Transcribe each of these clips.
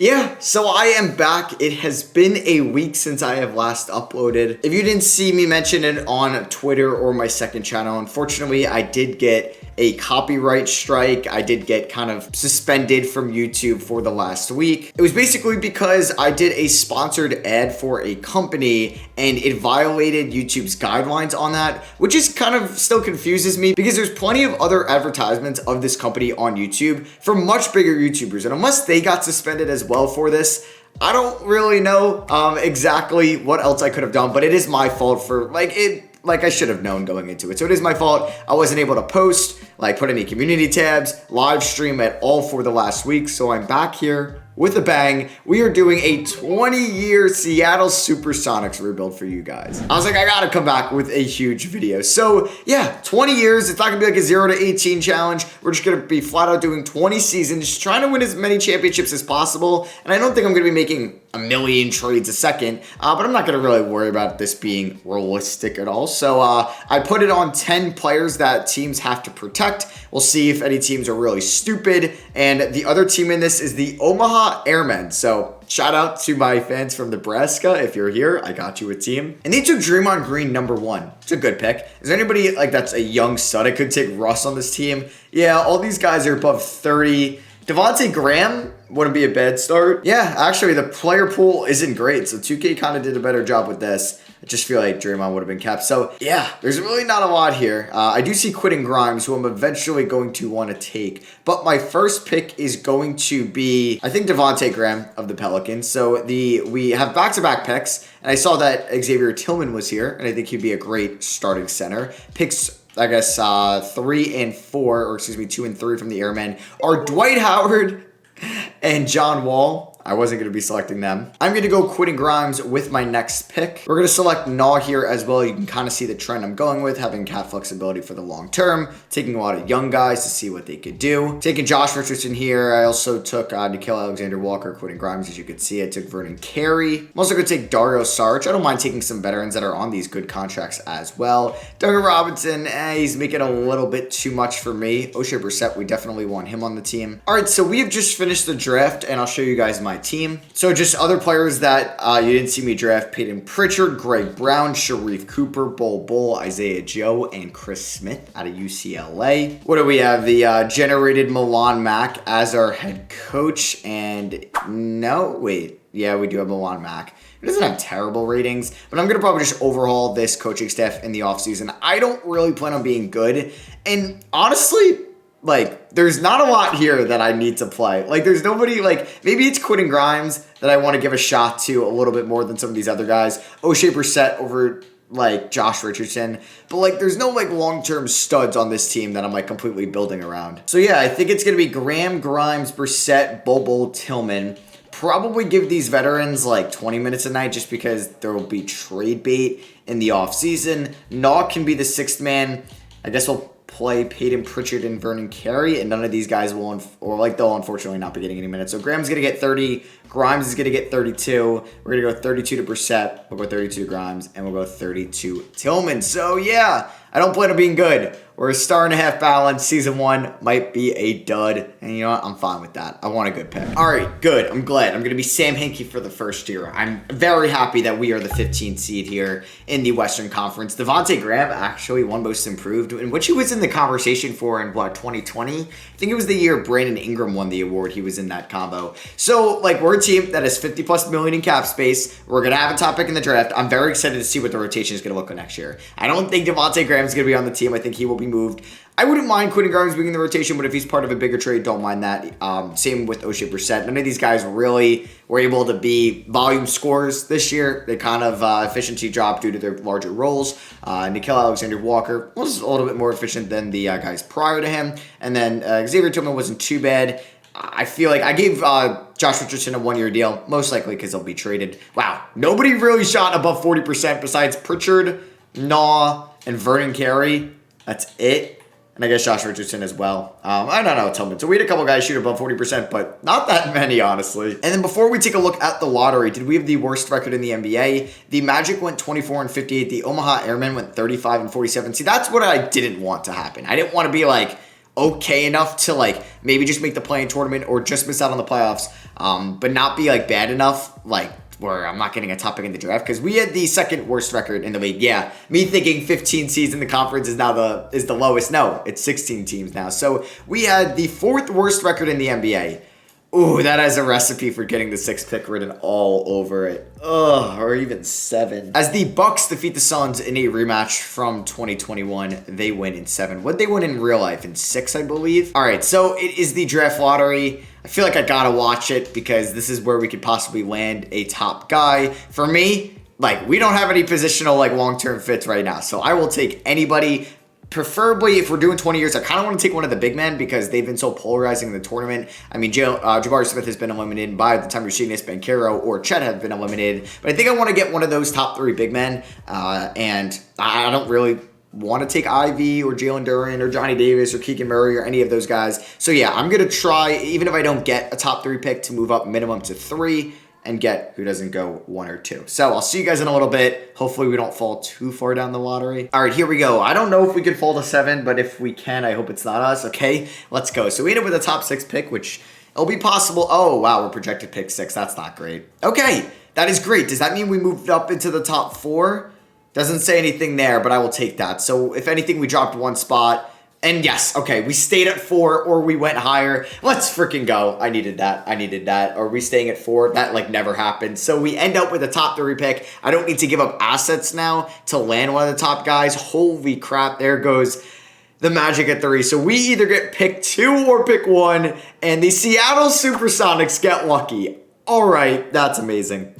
Yeah, so I am back. It has been a week since I have last uploaded. If you didn't see me mention it on Twitter or my second channel, unfortunately, I did get a copyright strike. I did get kind of suspended from YouTube for the last week. It was basically because I did a sponsored ad for a company and it violated YouTube's guidelines on that, which is kind of still confuses me because there's plenty of other advertisements of this company on YouTube from much bigger YouTubers. And unless they got suspended as well for this, I don't really know exactly what else I could have done, but it is my fault for like I should have known going into it. So it is my fault. I wasn't able to post, put any community tabs, live stream at all for the last week. So I'm back here with a bang. We are doing a 20-year Seattle Supersonics rebuild for you guys. I was like, I gotta come back with a huge video. So yeah, 20 years. It's not gonna be like a 0 to 18 challenge. We're just gonna be flat out doing 20 seasons, trying to win as many championships as possible. And I don't think I'm gonna be making a million trades a second, but I'm not gonna really worry about this being realistic at all. So I put it on 10 players that teams have to protect. We'll see if any teams are really stupid. And the other team in this is the Omaha Airmen. So shout out to my fans from Nebraska. If you're here, I got you a team. And they took Draymond Green #1. It's a good pick. Is there anybody that's a young stud? I could take Russ on this team. Yeah, all these guys are above 30. Devontae Graham wouldn't be a bad start. Yeah, actually, the player pool isn't great. So 2K kind of did a better job with this. I just feel like Draymond would have been kept. So yeah, there's really not a lot here. I do see Quentin Grimes, who I'm eventually going to want to take. But my first pick is going to be, I think, Devontae Graham of the Pelicans. So we have back-to-back picks. And I saw that Xavier Tillman was here. And I think he'd be a great starting center. Picks, I guess, 3 and 4, or excuse me, 2 and 3 from the Airmen are Dwight Howard and John Wall. I wasn't going to be selecting them. I'm going to go Quentin Grimes with my next pick. We're going to select Naw here as well. You can kind of see the trend I'm going with, having cap flexibility for the long term, taking a lot of young guys to see what they could do. Taking Josh Richardson here. I also took Nickeil Alexander-Walker, Quentin Grimes, as you can see. I took Vernon Carey. I'm also going to take Dario Saric. I don't mind taking some veterans that are on these good contracts as well. Duncan Robinson, he's making a little bit too much for me. O'Shea Brissett, we definitely want him on the team. All right, so we have just finished the draft, and I'll show you guys my team. So just other players that you didn't see me draft: Peyton Pritchard, Greg Brown, Sharif Cooper, Bull, Isaiah Joe, and Chris Smith out of UCLA. What do we have? The generated Milan Mack as our head coach. And no, wait. Yeah, we do have Milan Mack. It doesn't have terrible ratings, but I'm going to probably just overhaul this coaching staff in the offseason. I don't really plan on being good. And honestly, there's not a lot here that I need to play. There's nobody, maybe it's Quentin Grimes that I want to give a shot to a little bit more than some of these other guys. O'Shea Brissett over, Josh Richardson. But, there's no, long-term studs on this team that I'm, completely building around. So, yeah, I think it's going to be Graham, Grimes, Brissett, Bull, Tillman. Probably give these veterans, 20 minutes a night just because there will be trade bait in the offseason. Naw can be the sixth man. I guess we'll play Peyton Pritchard and Vernon Carey, and none of these guys will, they'll unfortunately not be getting any minutes. So Graham's going to get 30, Grimes is going to get 32. We're going to go 32 to Brissett, we'll go 32 to Grimes, and we'll go 32 Tillman. So yeah, I don't plan on being good. We're a 1.5-star balance. Season 1 might be a dud. And you know what? I'm fine with that. I want a good pick. All right, good. I'm glad. I'm going to be Sam Hinkie for the first year. I'm very happy that we are the 15th seed here in the Western Conference. Devontae Graham actually won Most Improved, in which he was in the conversation for in, 2020? I think it was the year Brandon Ingram won the award. He was in that combo. So, we're a team that has 50+ million in cap space. We're going to have a top pick in the draft. I'm very excited to see what the rotation is going to look like next year. I don't think Devontae Graham's going to be on the team. I think he will be moved. I wouldn't mind Quentin Grimes being in the rotation, but if he's part of a bigger trade, don't mind that. Same with O'Shea Brissett. None of these guys really were able to be volume scorers this year. They kind of efficiency dropped due to their larger roles. Nickeil Alexander-Walker was a little bit more efficient than the guys prior to him. And then Xavier Tillman wasn't too bad. I feel like I gave Josh Richardson a 1-year deal, most likely because he'll be traded. Wow, nobody really shot above 40% besides Pritchard, Naw, and Vernon Carey. That's it. And I guess Josh Richardson as well. I don't know, Tillman. So we had a couple guys shoot above 40%, but not that many, honestly. And then before we take a look at the lottery, did we have the worst record in the NBA? The Magic went 24-58. The Omaha Airmen went 35-47. See, that's what I didn't want to happen. I didn't want to be okay enough to like maybe just make the play-in tournament or just miss out on the playoffs, but not be like bad enough like where I'm not getting a top pick in the draft, because we had the second worst record in the league. Yeah, me thinking 15 seeds in the conference is now the lowest. No, it's 16 teams now. So we had the fourth worst record in the NBA. Ooh, that has a recipe for getting the 6th pick written all over it. Ugh, or even 7. As the Bucks defeat the Suns in a rematch from 2021, they win in 7. What'd they win in real life? In 6, I believe? All right, so it is the draft lottery. I feel like I gotta watch it because this is where we could possibly land a top guy. For me, like, we don't have any positional, like, long-term fits right now, so I will take anybody. Preferably, if we're doing 20 years, I kind of want to take one of the big men because they've been so polarizing in the tournament. I mean, Jabari Smith has been eliminated. By the time you're seeing this, Banchero or Chet have been eliminated. But I think I want to get one of those top 3 big men. And I don't really want to take Ivy or Jalen Duren or Johnny Davis or Keegan Murray or any of those guys. So yeah, I'm going to try, even if I don't get a top 3 pick, to move up minimum to 3. And get who doesn't go 1 or 2. So I'll see you guys in a little bit. Hopefully we don't fall too far down the lottery. All right, here we go. I don't know if we could fall to 7, but if we can, I hope it's not us. Okay, let's go. So we ended up with a top 6 pick, which it'll be possible. Oh, wow, we're projected pick 6. That's not great. Okay, that is great. Does that mean we moved up into the top 4? Doesn't say anything there, but I will take that. So if anything, we dropped 1 spot. And yes, okay, we stayed at 4 or we went higher. Let's freaking go. I needed that. Are we staying at 4? That like never happened. So we end up with a top 3 pick. I don't need to give up assets now to land one of the top guys. Holy crap, there goes the Magic at 3. So we either get pick 2 or pick 1, and the Seattle Supersonics get lucky. All right, that's amazing.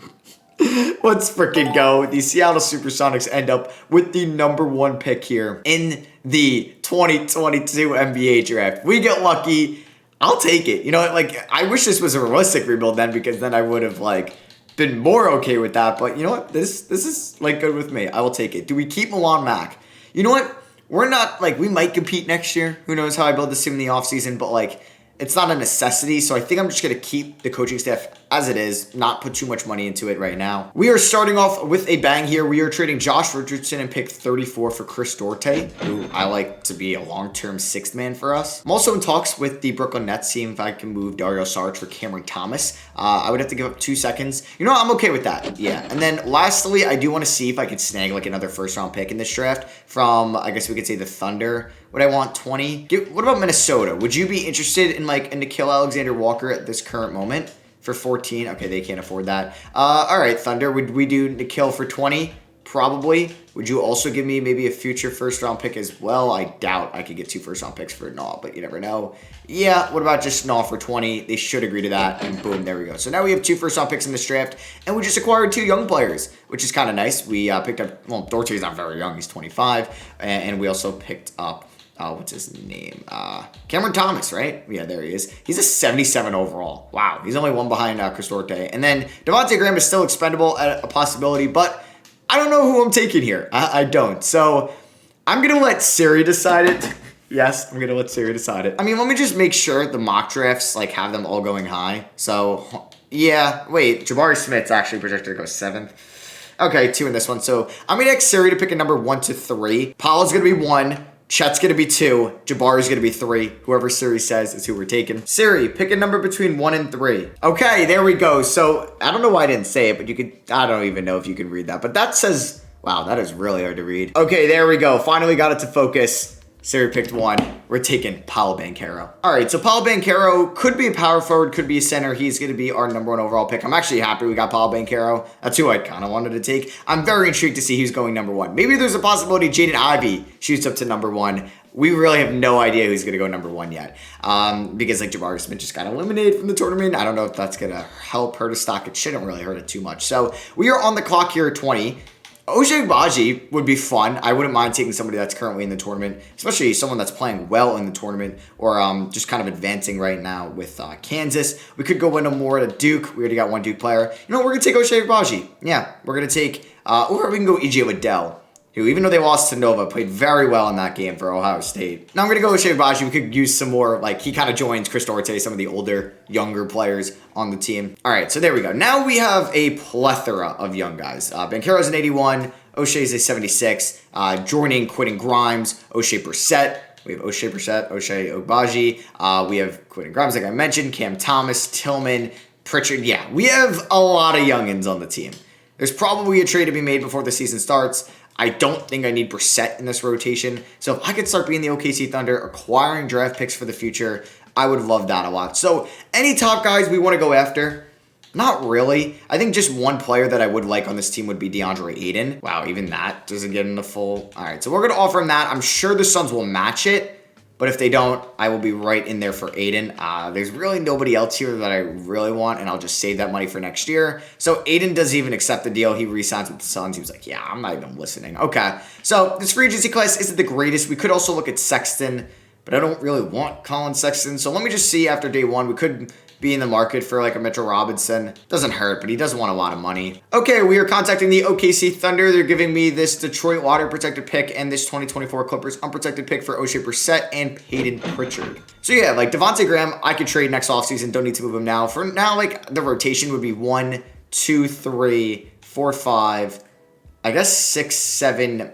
Let's freaking go. The Seattle Supersonics end up with the number 1 pick here in the 2022 NBA draft. We get lucky. I'll take it. You know, like, I wish this was a realistic rebuild then, because then I would have, like, been more okay with that. But you know what? This is, like, good with me. I will take it. Do we keep Milan Mack? You know what? We're not, like, we might compete next year. Who knows how I build this team in the offseason, but, like, it's not a necessity, so I think I'm just going to keep the coaching staff as it is, not put too much money into it right now. We are starting off with a bang here. We are trading Josh Richardson and pick 34 for Chris Duarte, who I like to be a long-term 6th man for us. I'm also in talks with the Brooklyn Nets, seeing if I can move Dario Saric for Cameron Thomas. I would have to give up 2 seconds. You know what? I'm okay with that. Yeah. And then lastly, I do want to see if I could snag like another 1st-round pick in this draft from, I guess we could say, the Thunder. Would I want 20? What about Minnesota? Would you be interested in like a Nickeil Alexander-Walker at this current moment for 14? Okay, they can't afford that. All right, Thunder. Would we do Nickeil for 20? Probably. Would you also give me maybe a future 1st-round pick as well? I doubt I could get 2 1st-round picks for Naw, but you never know. Yeah, what about just Naw for 20? They should agree to that, and boom, there we go. So now we have 2 1st-round picks in this draft, and we just acquired 2 young players, which is kind of nice. We picked up, well, Dorothy's not very young. He's 25, and we also picked up what's his name? Cameron Thomas, right? Yeah, there he is. He's a 77 overall. Wow, he's only 1 behind Chris Duarte. And then Devontae Graham is still expendable, a possibility, but I don't know who I'm taking here. I don't. So I'm going to let Siri decide it. Yes, I'm going to let Siri decide it. I mean, let me just make sure the mock drafts like have them all going high. So, yeah. Wait, Jabari Smith's actually projected to go 7th. Okay, 2 in this one. So I'm going to ask Siri to pick a number 1 to 3. Paolo's going to be 1. Chet's going to be 2. Jabari's going to be 3. Whoever Siri says is who we're taking. Siri, pick a number between 1 and 3. Okay, there we go. So, I don't know why I didn't say it, but you could, I don't even know if you can read that. But that says, wow, that is really hard to read. Okay, there we go. Finally got it to focus. Siri picked 1. We're taking Paolo Banchero. All right, so Paolo Banchero could be a power forward, could be a center. He's going to be our number 1 overall pick. I'm actually happy we got Paolo Banchero. That's who I kind of wanted to take. I'm very intrigued to see who's going number 1. Maybe there's a possibility Jaden Ivey shoots up to number 1. We really have no idea who's going to go number 1 yet. Because like Jabari Smith just got eliminated from the tournament. I don't know if that's going to help hurt his stock. It shouldn't really hurt it too much. So we are on the clock here at 20. Ochai Agbaji would be fun. I wouldn't mind taking somebody that's currently in the tournament, especially someone that's playing well in the tournament or just kind of advancing right now with Kansas. We could go win more at a Duke. We already got 1 Duke player. You know what? We're going to take Ochai Agbaji. Yeah, we're going to take, or we can go EJ Liddell, who, even though they lost to Nova, played very well in that game for Ohio State. Now I'm going to go with Ochai Agbaji. We could use some more, like, he kind of joins Chris Duarte, some of the older, younger players on the team. All right, so there we go. Now we have a plethora of young guys. Banchero's an 81. O'Shea's a 76. Jordan, Quentin Grimes, O'Shea Brissett, We have O'Shea Brissett, O'Shea Ogbaji. We have Quentin Grimes, like I mentioned, Cam Thomas, Tillman, Pritchard. Yeah, we have a lot of youngins on the team. There's probably a trade to be made before the season starts. I don't think I need Brissett in this rotation. So if I could start being the OKC Thunder, acquiring draft picks for the future, I would love that a lot. So any top guys we want to go after? Not really. I think just one player that I would like on this team would be DeAndre Ayton. Wow, even that doesn't get in the full. All right, so we're going to offer him that. I'm sure the Suns will match it. But if they don't, I will be right in there for Ayton. There's really nobody else here that I really want, and I'll just save that money for next year. So Ayton doesn't even accept the deal. He re-signs with the Suns. He was like, yeah, I'm not even listening. Okay, so this free agency class isn't the greatest. We could also look at Sexton, but I don't really want Colin Sexton. So let me just see after day one. We could be in the market for like a Mitchell Robinson. Doesn't hurt, but he doesn't want a lot of money. Okay, we are contacting the OKC Thunder. They're giving me this Detroit Water protected pick and this 2024 Clippers unprotected pick for O'Shea Brissett and Peyton Pritchard. So yeah, like Devontae Graham, I could trade next offseason. Don't need to move him now. For now, like the rotation would be 1, 2, 3, 4, 5, I guess 6, 7,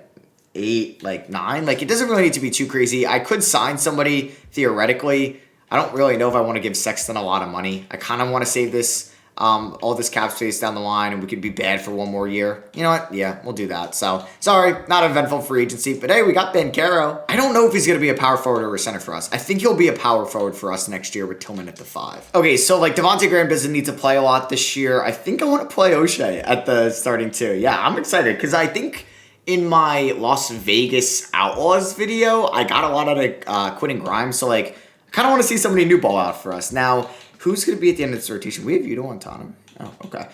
8, like 9. Like it doesn't really need to be too crazy. I could sign somebody theoretically. I don't really know if I want to give Sexton a lot of money. I kind of want to save this, all this cap space down the line, and we could be bad for one more year. You know what? Yeah, we'll do that. So, sorry, not eventful free agency, but hey, we got Banchero. I don't know if he's going to be a power forward or a center for us. I think he'll be a power forward for us next year with Tillman at the 5. Okay, so like Devontae Graham doesn't need to play a lot this year. I think I want to play O'Shea at the starting 2. Yeah, I'm excited because I think in my Las Vegas Outlaws video, I got a lot out of Quentin Grimes, so like, kind of want to see somebody new ball out for us. Now, who's going to be at the end of this rotation? We have Yuto on Tottenham. Oh, okay.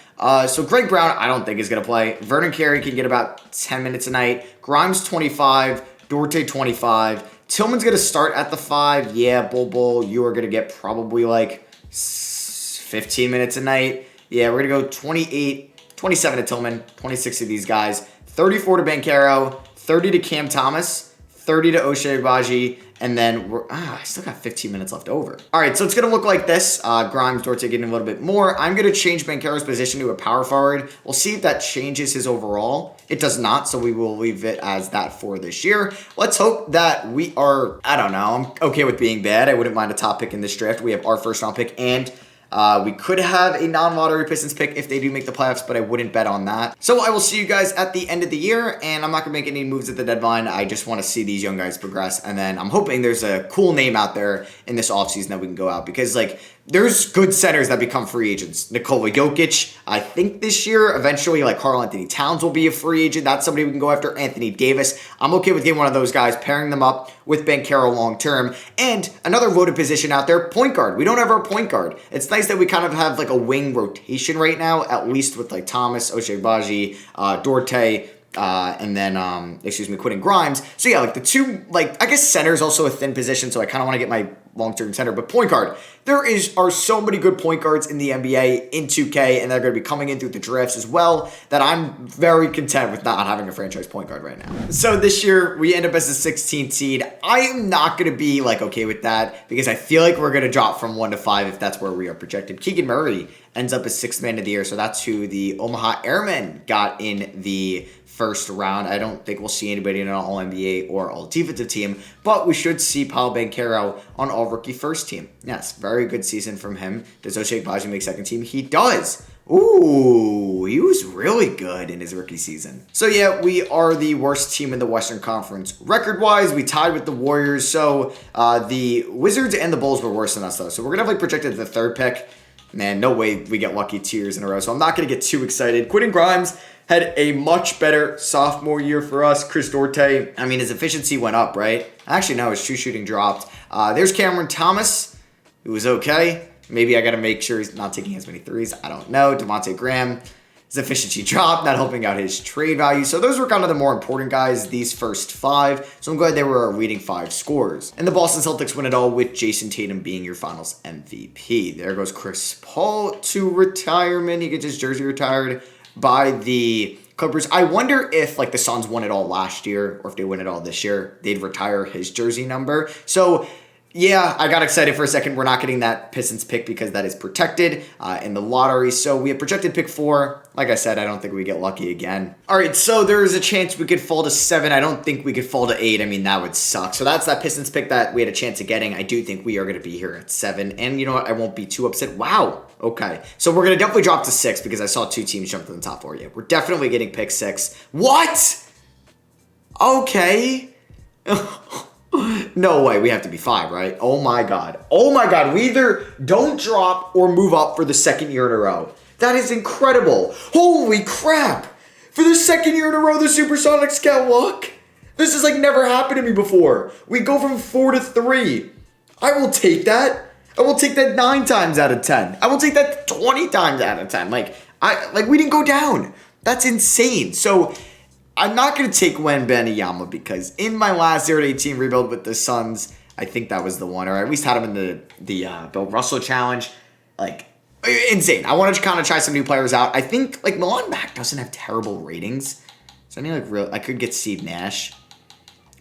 So Greg Brown, I don't think is going to play. Vernon Carey can get about 10 minutes a night. Grimes, 25. Dorte, 25. Tillman's going to start at the 5. Yeah, Bull, you are going to get probably like 15 minutes a night. Yeah, we're going to go 28, 27 to Tillman, 26 to these guys, 34 to Banchero, 30 to Cam Thomas, 30 to O'Shea Ogbaji, and then I still got 15 minutes left over. All right, so it's going to look like this. Grimes, Dorte getting a little bit more. I'm going to change Banchero's position to a power forward. We'll see if that changes his overall. It does not, so we will leave it as that for this year. Let's hope that we are, I don't know, I'm okay with being bad. I wouldn't mind a top pick in this draft. We have our first round pick, and we could have a non-lottery Pistons pick if they do make the playoffs, but I wouldn't bet on that. So I will see you guys at the end of the year, and I'm not going to make any moves at the deadline. I just want to see these young guys progress, and then I'm hoping there's a cool name out there in this offseason that we can go out, because like there's good centers that become free agents. Nikola Jokic, I think this year, eventually like Karl Anthony Towns will be a free agent. That's somebody we can go after. Anthony Davis. I'm okay with getting one of those guys, pairing them up with Banchero long term. And another voted position out there, point guard. We don't have our point guard. It's nice that we kind of have like a wing rotation right now, at least with like Thomas, O'Shea Ogbaji, Dorte, and then, Quentin Grimes. So yeah, like the two, like I guess center is also a thin position, so I kind of want to get my long-term center. But point guard, are so many good point guards in the NBA in 2K, and they're going to be coming in through the drafts as well, that I'm very content with not having a franchise point guard right now. So this year, we end up as a 16th seed. I am not going to be like okay with that, because I feel like we're going to drop from 1 to 5 if that's where we are projected. Keegan Murray ends up as 6th man of the year, so that's who the Omaha Airmen got in the first round. I don't think we'll see anybody in an All-NBA or All-Defensive team, but we should see Paolo Banchero on All-Rookie first team. Yes, very good season from him. Does O'Shea Ogbaji make second team? He does. Ooh, he was really good in his rookie season. So yeah, we are the worst team in the Western Conference. Record-wise, we tied with the Warriors, so the Wizards and the Bulls were worse than us, though. So we're going to have like projected the 3rd pick. Man, no way we get lucky 2 years in a row, so I'm not going to get too excited. Quentin Grimes had a much better sophomore year for us. Chris Dorte, I mean, his efficiency went up, right? Actually, no, his true shooting dropped. There's Cameron Thomas, who was okay. Maybe I got to make sure he's not taking as many threes. I don't know. Devontae Graham, his efficiency dropped, not helping out his trade value. So those were kind of the more important guys, these first 5. So I'm glad they were our leading 5 scorers. And the Boston Celtics win it all with Jason Tatum being your finals MVP. There goes Chris Paul to retirement. He gets his jersey retired by the Clippers. I wonder if like the Suns won it all last year, or if they win it all this year, they'd retire his jersey number. So Yeah, I got excited for a second. We're not getting that Pistons pick because that is protected in the lottery. So we have projected pick 4. Like I said, I don't think we get lucky again. All right, so there is a chance we could fall to 7. I don't think we could fall to 8. I mean, that would suck. So that's that Pistons pick that we had a chance of getting. I do think we are going to be here at 7. And you know what? I won't be too upset. Wow. Okay. So we're going to definitely drop to 6 because I saw 2 teams jump to the top 4. Yeah, we're definitely getting pick 6. What? Okay. No way, we have to be 5, right? Oh my god. Oh my god, we either don't drop or move up for the second year in a row. That is incredible. Holy crap. For the second year in a row, the Supersonics get luck. This has like never happened to me before. We go from 4 to 3. I will take that. I will take that 9 times out of 10. I will take that 20 times out of 10. We didn't go down. That's insane. So I'm not going to take Wembanyama because in my last 0-18 rebuild with the Suns, I think that was the one, or I at least had him in the Bill Russell challenge. Like, insane. I want to kind of try some new players out. I think, like, Milan Mack doesn't have terrible ratings. So I mean, I could get Steve Nash.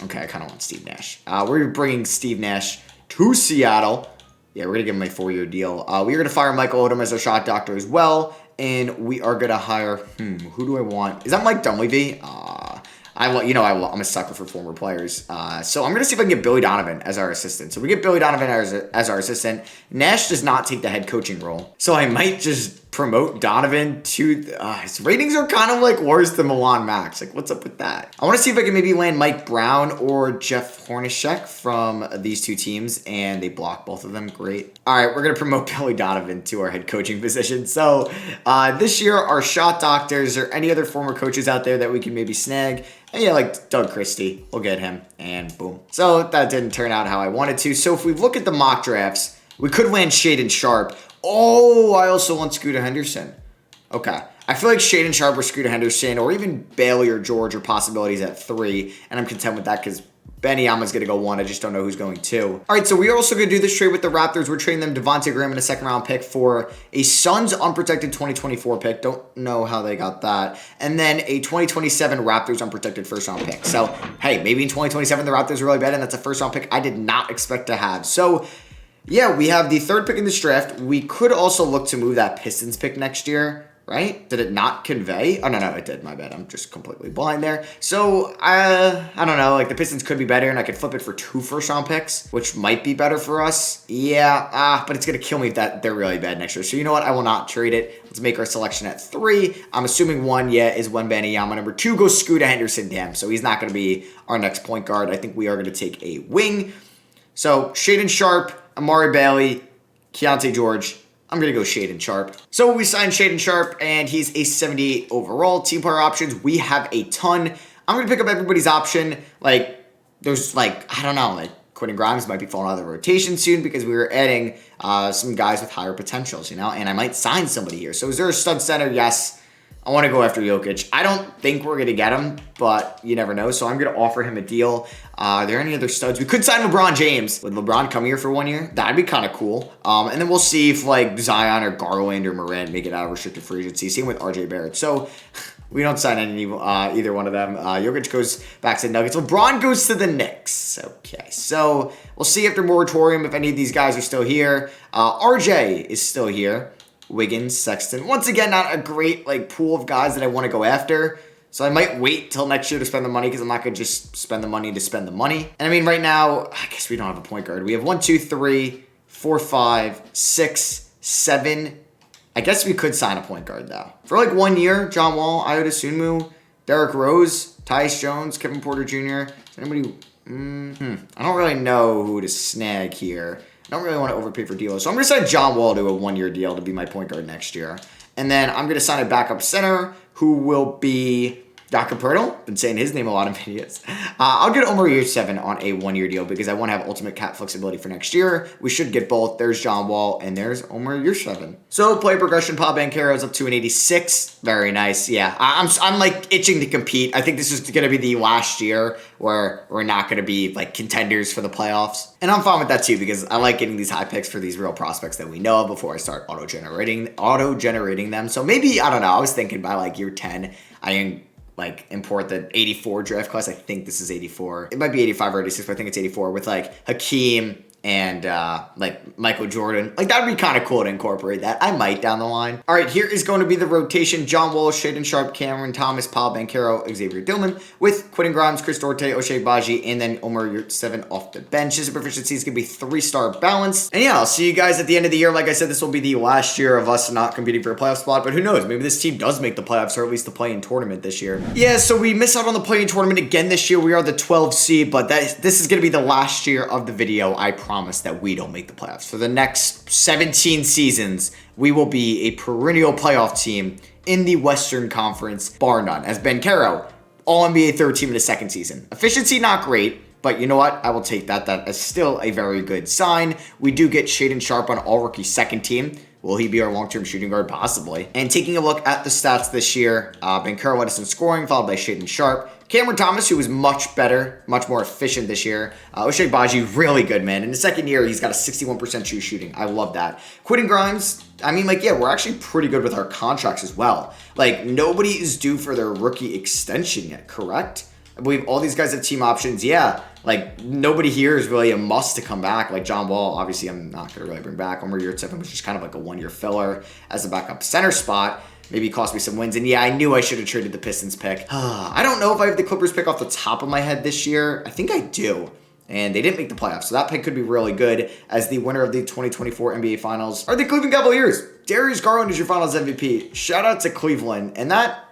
Okay, I kind of want Steve Nash. We're bringing Steve Nash to Seattle. Yeah, we're going to give him a 4-year deal. We are going to fire Michael Odom as our shot doctor as well. And we are going to hire, who do I want? Is that Mike Dunleavy? I'm a sucker for former players. So I'm going to see if I can get Billy Donovan as our assistant. So we get Billy Donovan as our assistant. Nash does not take the head coaching role. So I might just promote Donovan to, his ratings are kind of like worse than Milan Max. Like, what's up with that? I want to see if I can maybe land Mike Brown or Jeff Hornacek from these 2 teams, and they block both of them. Great. All right, we're going to promote Billy Donovan to our head coaching position. So this year, our shot doctors or any other former coaches out there that we can maybe snag. And yeah, like Doug Christie, we'll get him, and boom. So that didn't turn out how I wanted to. So if we look at the mock drafts, we could land Shaedon Sharpe. Oh, I also want Scooter Henderson. Okay. I feel like Shaedon Sharpe or Scooter Henderson or even Bailey or George are possibilities at 3, and I'm content with that because Wembanyama's going to go 1. I just don't know who's going 2. All right, so we are also going to do this trade with the Raptors. We're trading them Devontae Graham in a second-round pick for a Suns unprotected 2024 pick. Don't know how they got that. And then a 2027 Raptors unprotected first-round pick. So, hey, maybe in 2027 the Raptors are really bad, and that's a first-round pick I did not expect to have. So, yeah, we have the 3rd pick in this draft. We could also look to move that Pistons pick next year. Right? Did it not convey? Oh, no, it did. My bad. I'm just completely blind there. So, I don't know. Like, the Pistons could be better, and I could flip it for 2 first-round picks, which might be better for us. Yeah, but it's going to kill me if they're really bad next year. So, you know what? I will not trade it. Let's make our selection at 3. I'm assuming 1, is Wembanyama. Number 2 goes Scooter Henderson. Damn, so he's not going to be our next point guard. I think we are going to take a wing. So, Shaedon Sharpe, Amari Bailey, Keontae George. I'm going to go Shaedon Sharpe. So we signed Shaedon Sharpe, and he's a 78 overall. Team player options, we have a ton. I'm going to pick up everybody's option. Like, there's, like, I don't know, like, Quentin Grimes might be falling out of the rotation soon because we were adding some guys with higher potentials, and I might sign somebody here. So is there a stud center? Yes. I want to go after Jokic. I don't think we're going to get him, but you never know. So I'm going to offer him a deal. Are there any other studs? We could sign LeBron James. Would LeBron come here for 1 year? That'd be kind of cool. And then we'll see if like Zion or Garland or Morant make it out of restricted free agency. Same with RJ Barrett. So we don't sign any either one of them. Jokic goes back to the Nuggets. LeBron goes to the Knicks. Okay, so we'll see after moratorium if any of these guys are still here. RJ is still here. Wiggins, Sexton. Once again, not a great like pool of guys that I want to go after. So I might wait till next year to spend the money because I'm not going to just spend the money to spend the money. And I mean, right now, I guess we don't have a point guard. We have 1, 2, 3, 4, 5, 6, 7. I guess we could sign a point guard though. For like 1 year, John Wall, Ayo Dosunmu, Derrick Rose, Tyus Jones, Kevin Porter Jr. Is anybody? I don't really know who to snag here. I don't really want to overpay for deals. So I'm going to sign John Wall to a 1 year deal to be my point guard next year. And then I'm going to sign a backup center who will be Jakob Poeltl. Been saying his name a lot in videos. I'll get Omer Yurtseven on a 1 year deal because I want to have ultimate cap flexibility for next year. We should get both. There's John Wall and there's Omer Yurtseven. So player progression, Paul Banchero's up to an 86. Very nice. Yeah, I'm like itching to compete. I think this is going to be the last year where we're not going to be like contenders for the playoffs. And I'm fine with that too because I like getting these high picks for these real prospects that we know of before I start auto-generating them. So maybe, I don't know, I was thinking by like year 10, I import the 84 draft class. I think this is 84. It might be 85 or 86, but I think it's 84 with like Hakeem, and like Michael Jordan. Like, that would be kind of cool to incorporate that. I might down the line. All right, here is going to be the rotation. John Wall, Shaedon Sharpe, Cameron Thomas, Paul Banchero, Xavier Tillman, with Quentin Grimes, Chris Duarte, Ochai Agbaji, and then Omer Yurtseven off the bench. His proficiency is going to be 3-star balance. And yeah, I'll see you guys at the end of the year. Like I said, this will be the last year of us not competing for a playoff spot, but who knows? Maybe this team does make the playoffs, or at least the play-in tournament this year. Yeah, so we miss out on the play-in tournament again this year. We are the 12th seed, but this is going to be the last year of the video. I promise that we don't make the playoffs. For the next 17 seasons, we will be a perennial playoff team in the Western Conference, bar none. As Banchero, All-NBA third team in the second season. Efficiency, not great. But you know what? I will take that. That is still a very good sign. We do get Shaedon Sharpe on all-rookie second team. Will he be our long-term shooting guard? Possibly. And taking a look at the stats this year, Banchero led us in scoring, followed by Shaedon Sharpe. Cameron Thomas, who was much better, much more efficient this year. Ochai Agbaji, really good, man. In the second year, he's got a 61% true shooting. I love that. Quentin Grimes, I mean, like, yeah, we're actually pretty good with our contracts as well. Like, nobody is due for their rookie extension yet, correct? I believe all these guys have team options. Yeah, like, nobody here is really a must to come back. Like, John Wall, obviously, I'm not going to really bring back. Omer Yurtseven was just kind of like a one-year filler as a backup center spot. Maybe it cost me some wins. And yeah, I knew I should have traded the Pistons pick. I don't know if I have the Clippers pick off the top of my head this year. I think I do. And they didn't make the playoffs, so that pick could be really good as the winner of the 2024 NBA Finals are the Cleveland Cavaliers. Darius Garland is your Finals MVP. Shout out to Cleveland. And that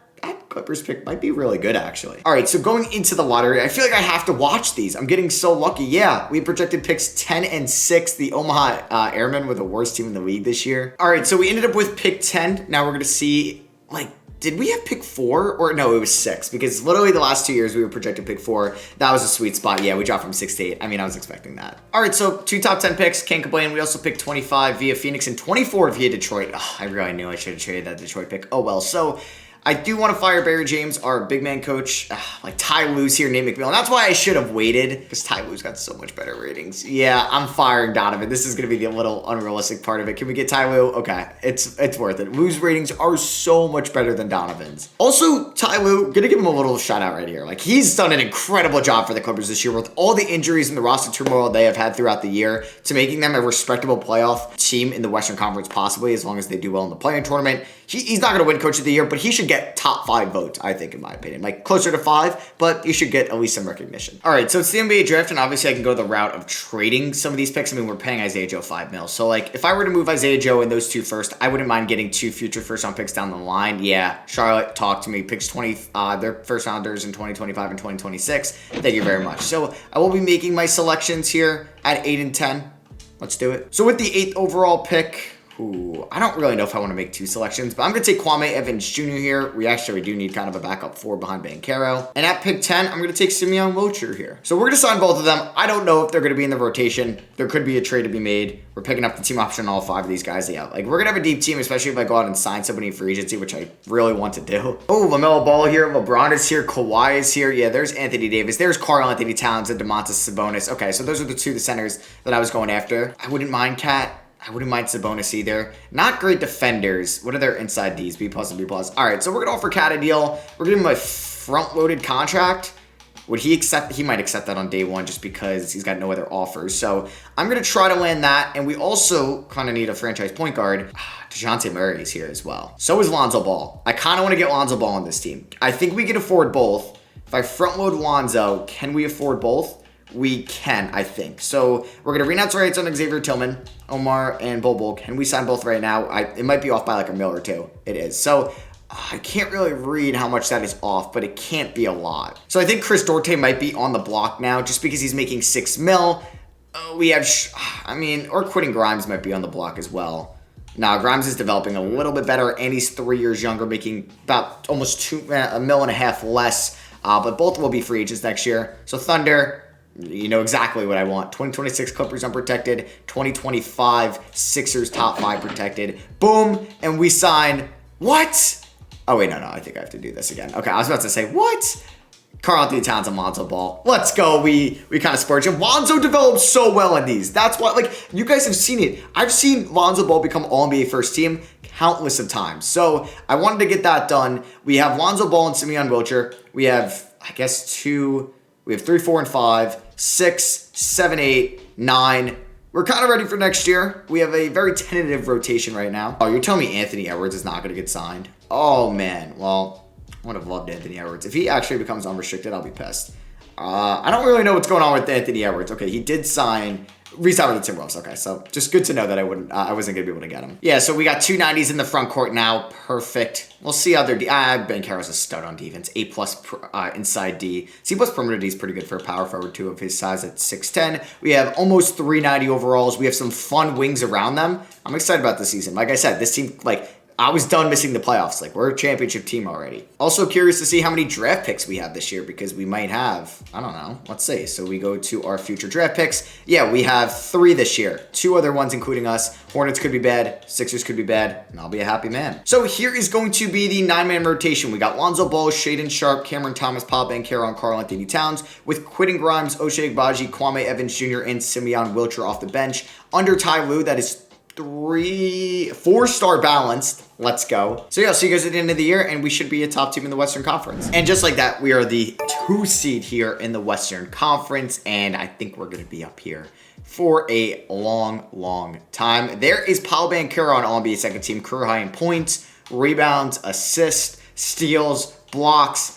Clippers pick might be really good, actually. All right, so going into the lottery, I feel like I have to watch these. I'm getting so lucky. Yeah, we projected picks 10 and 6. The Omaha Airmen were the worst team in the league this year. All right, so we ended up with pick 10. Now we're going to see, like, did we have pick 4? Or no, it was 6. Because literally the last 2 years we were projected pick 4. That was a sweet spot. Yeah, we dropped from 6 to 8. I mean, I was expecting that. All right, so 2 top 10 picks. Can't complain. We also picked 25 via Phoenix and 24 via Detroit. I really knew I should have traded that Detroit pick. Oh, well. So I do want to fire Barry James, our big man coach. Like, Ty Lue's here, Nate McMillan. That's why I should have waited, because Ty Lue's got so much better ratings. Yeah, I'm firing Donovan. This is going to be the little unrealistic part of it. Can we get Ty Lue? Okay, it's worth it. Lue's ratings are so much better than Donovan's. Also, Ty Lue, going to give him a little shout out right here. Like, he's done an incredible job for the Clippers this year with all the injuries and the roster turmoil they have had throughout the year to making them a respectable playoff team in the Western Conference, possibly, as long as they do well in the play-in tournament. He's not going to win Coach of the Year, but he should get top 5 votes, I think, in my opinion. Like, closer to 5, but you should get at least some recognition. All right, so it's the NBA draft, and obviously I can go the route of trading some of these picks. I mean, we're paying Isaiah Joe $5 million. So, like, if I were to move Isaiah Joe and those 2 first, I wouldn't mind getting 2 future first-round picks down the line. Yeah, Charlotte, talk to me. Picks 20, their first-rounders in 2025 and 2026. Thank you very much. So, I will be making my selections here at 8 and 10. Let's do it. So, with the 8th overall pick, I don't really know if I want to make 2 selections, but I'm going to take Kwame Evans Jr. here. We actually do need kind of a backup 4 behind Banchero. And at pick 10, I'm going to take Simeon Wilcher here. So we're going to sign both of them. I don't know if they're going to be in the rotation. There could be a trade to be made. We're picking up the team option on all 5 of these guys. Yeah, like, we're going to have a deep team, especially if I go out and sign somebody in free agency, which I really want to do. Oh, LaMelo Ball here. LeBron is here. Kawhi is here. Yeah, there's Anthony Davis. There's Karl Anthony Towns and Domantas Sabonis. Okay, so those are the 2 the centers that I was going after. I wouldn't mind Cat. I wouldn't mind Sabonis either. Not great defenders. What are their inside Ds? B+ and B+. All right, so we're going to offer Cat a deal. We're giving him a front-loaded contract. Would he accept? He might accept that on day 1 just because he's got no other offers. So I'm going to try to land that. And we also kind of need a franchise point guard. DeJounte Murray is here as well. So is Lonzo Ball. I kind of want to get Lonzo Ball on this team. I think we can afford both. If I front-load Lonzo, can we afford both? We can, I think. So we're going to renounce our rights on Xavier Tillman, Omar, and Bol. Can we sign both right now? It might be off by like $1 million or $2 million. It is. So I can't really read how much that is off, but it can't be a lot. So I think Chris Duarte might be on the block now just because he's making $6 million. We have, or Quentin Grimes might be on the block as well. Now, Grimes is developing a little bit better, and he's 3 years younger, making about almost $1.5 million less. But both will be free agents next year. So Thunder, you know exactly what I want. 2026 Clippers unprotected. 2025 Sixers top 5 protected. Boom. And we sign what? Oh, wait, no. I think I have to do this again. Okay, I was about to say, what? Karl Anthony Towns and Lonzo Ball. Let's go. We kind of splurged. And Lonzo developed so well in these. That's why, like, you guys have seen it. I've seen Lonzo Ball become All-NBA first team countless of times. So I wanted to get that done. We have Lonzo Ball and Simeon Wilcher. We have, I guess, 3, 4, and 5, 6, 7, 8, 9. we're kind of ready for next year. We have a very tentative rotation right now. Oh, you're telling me Anthony Edwards is not going to get signed? Oh, man. Well, I would have loved Anthony Edwards. If he actually becomes unrestricted, I'll be pissed. I don't really know what's going on with Anthony Edwards. Okay, he did resign with the Timberwolves. Okay, so just good to know that I wasn't going to be able to get him. Yeah, so we got 2 90s in the front court now. Perfect. We'll see how they're... Banchero's a stud on defense. A+ inside D. C+ perimeter D is pretty good for a power forward, too, of his size at 6'10". We have almost 390 overalls. We have some fun wings around them. I'm excited about this season. Like I said, this team, I was done missing the playoffs. We're a championship team already. Also curious to see how many draft picks we have this year because we might have, I don't know, let's see. So we go to our future draft picks. Yeah, we have 3 this year. 2 other ones including us. Hornets could be bad. Sixers could be bad. And I'll be a happy man. So here is going to be the 9-man rotation. We got Lonzo Ball, Shaedon Sharpe, Cameron Thomas, Paul Banchero, and Karl-Anthony Towns with Quentin Grimes, Ochai Agbaji, Kwame Evans Jr., and Simeon Wilcher off the bench. Under Ty Lue, that is 4-star balanced. Let's go. So yeah, I'll see you guys at the end of the year, and we should be a top team in the Western Conference. And just like that, we are the 2 seed here in the Western Conference, and I think we're going to be up here for a long time. There is Paul Banchero on All-NBA second team, career high in points, rebounds, assists, steals, blocks,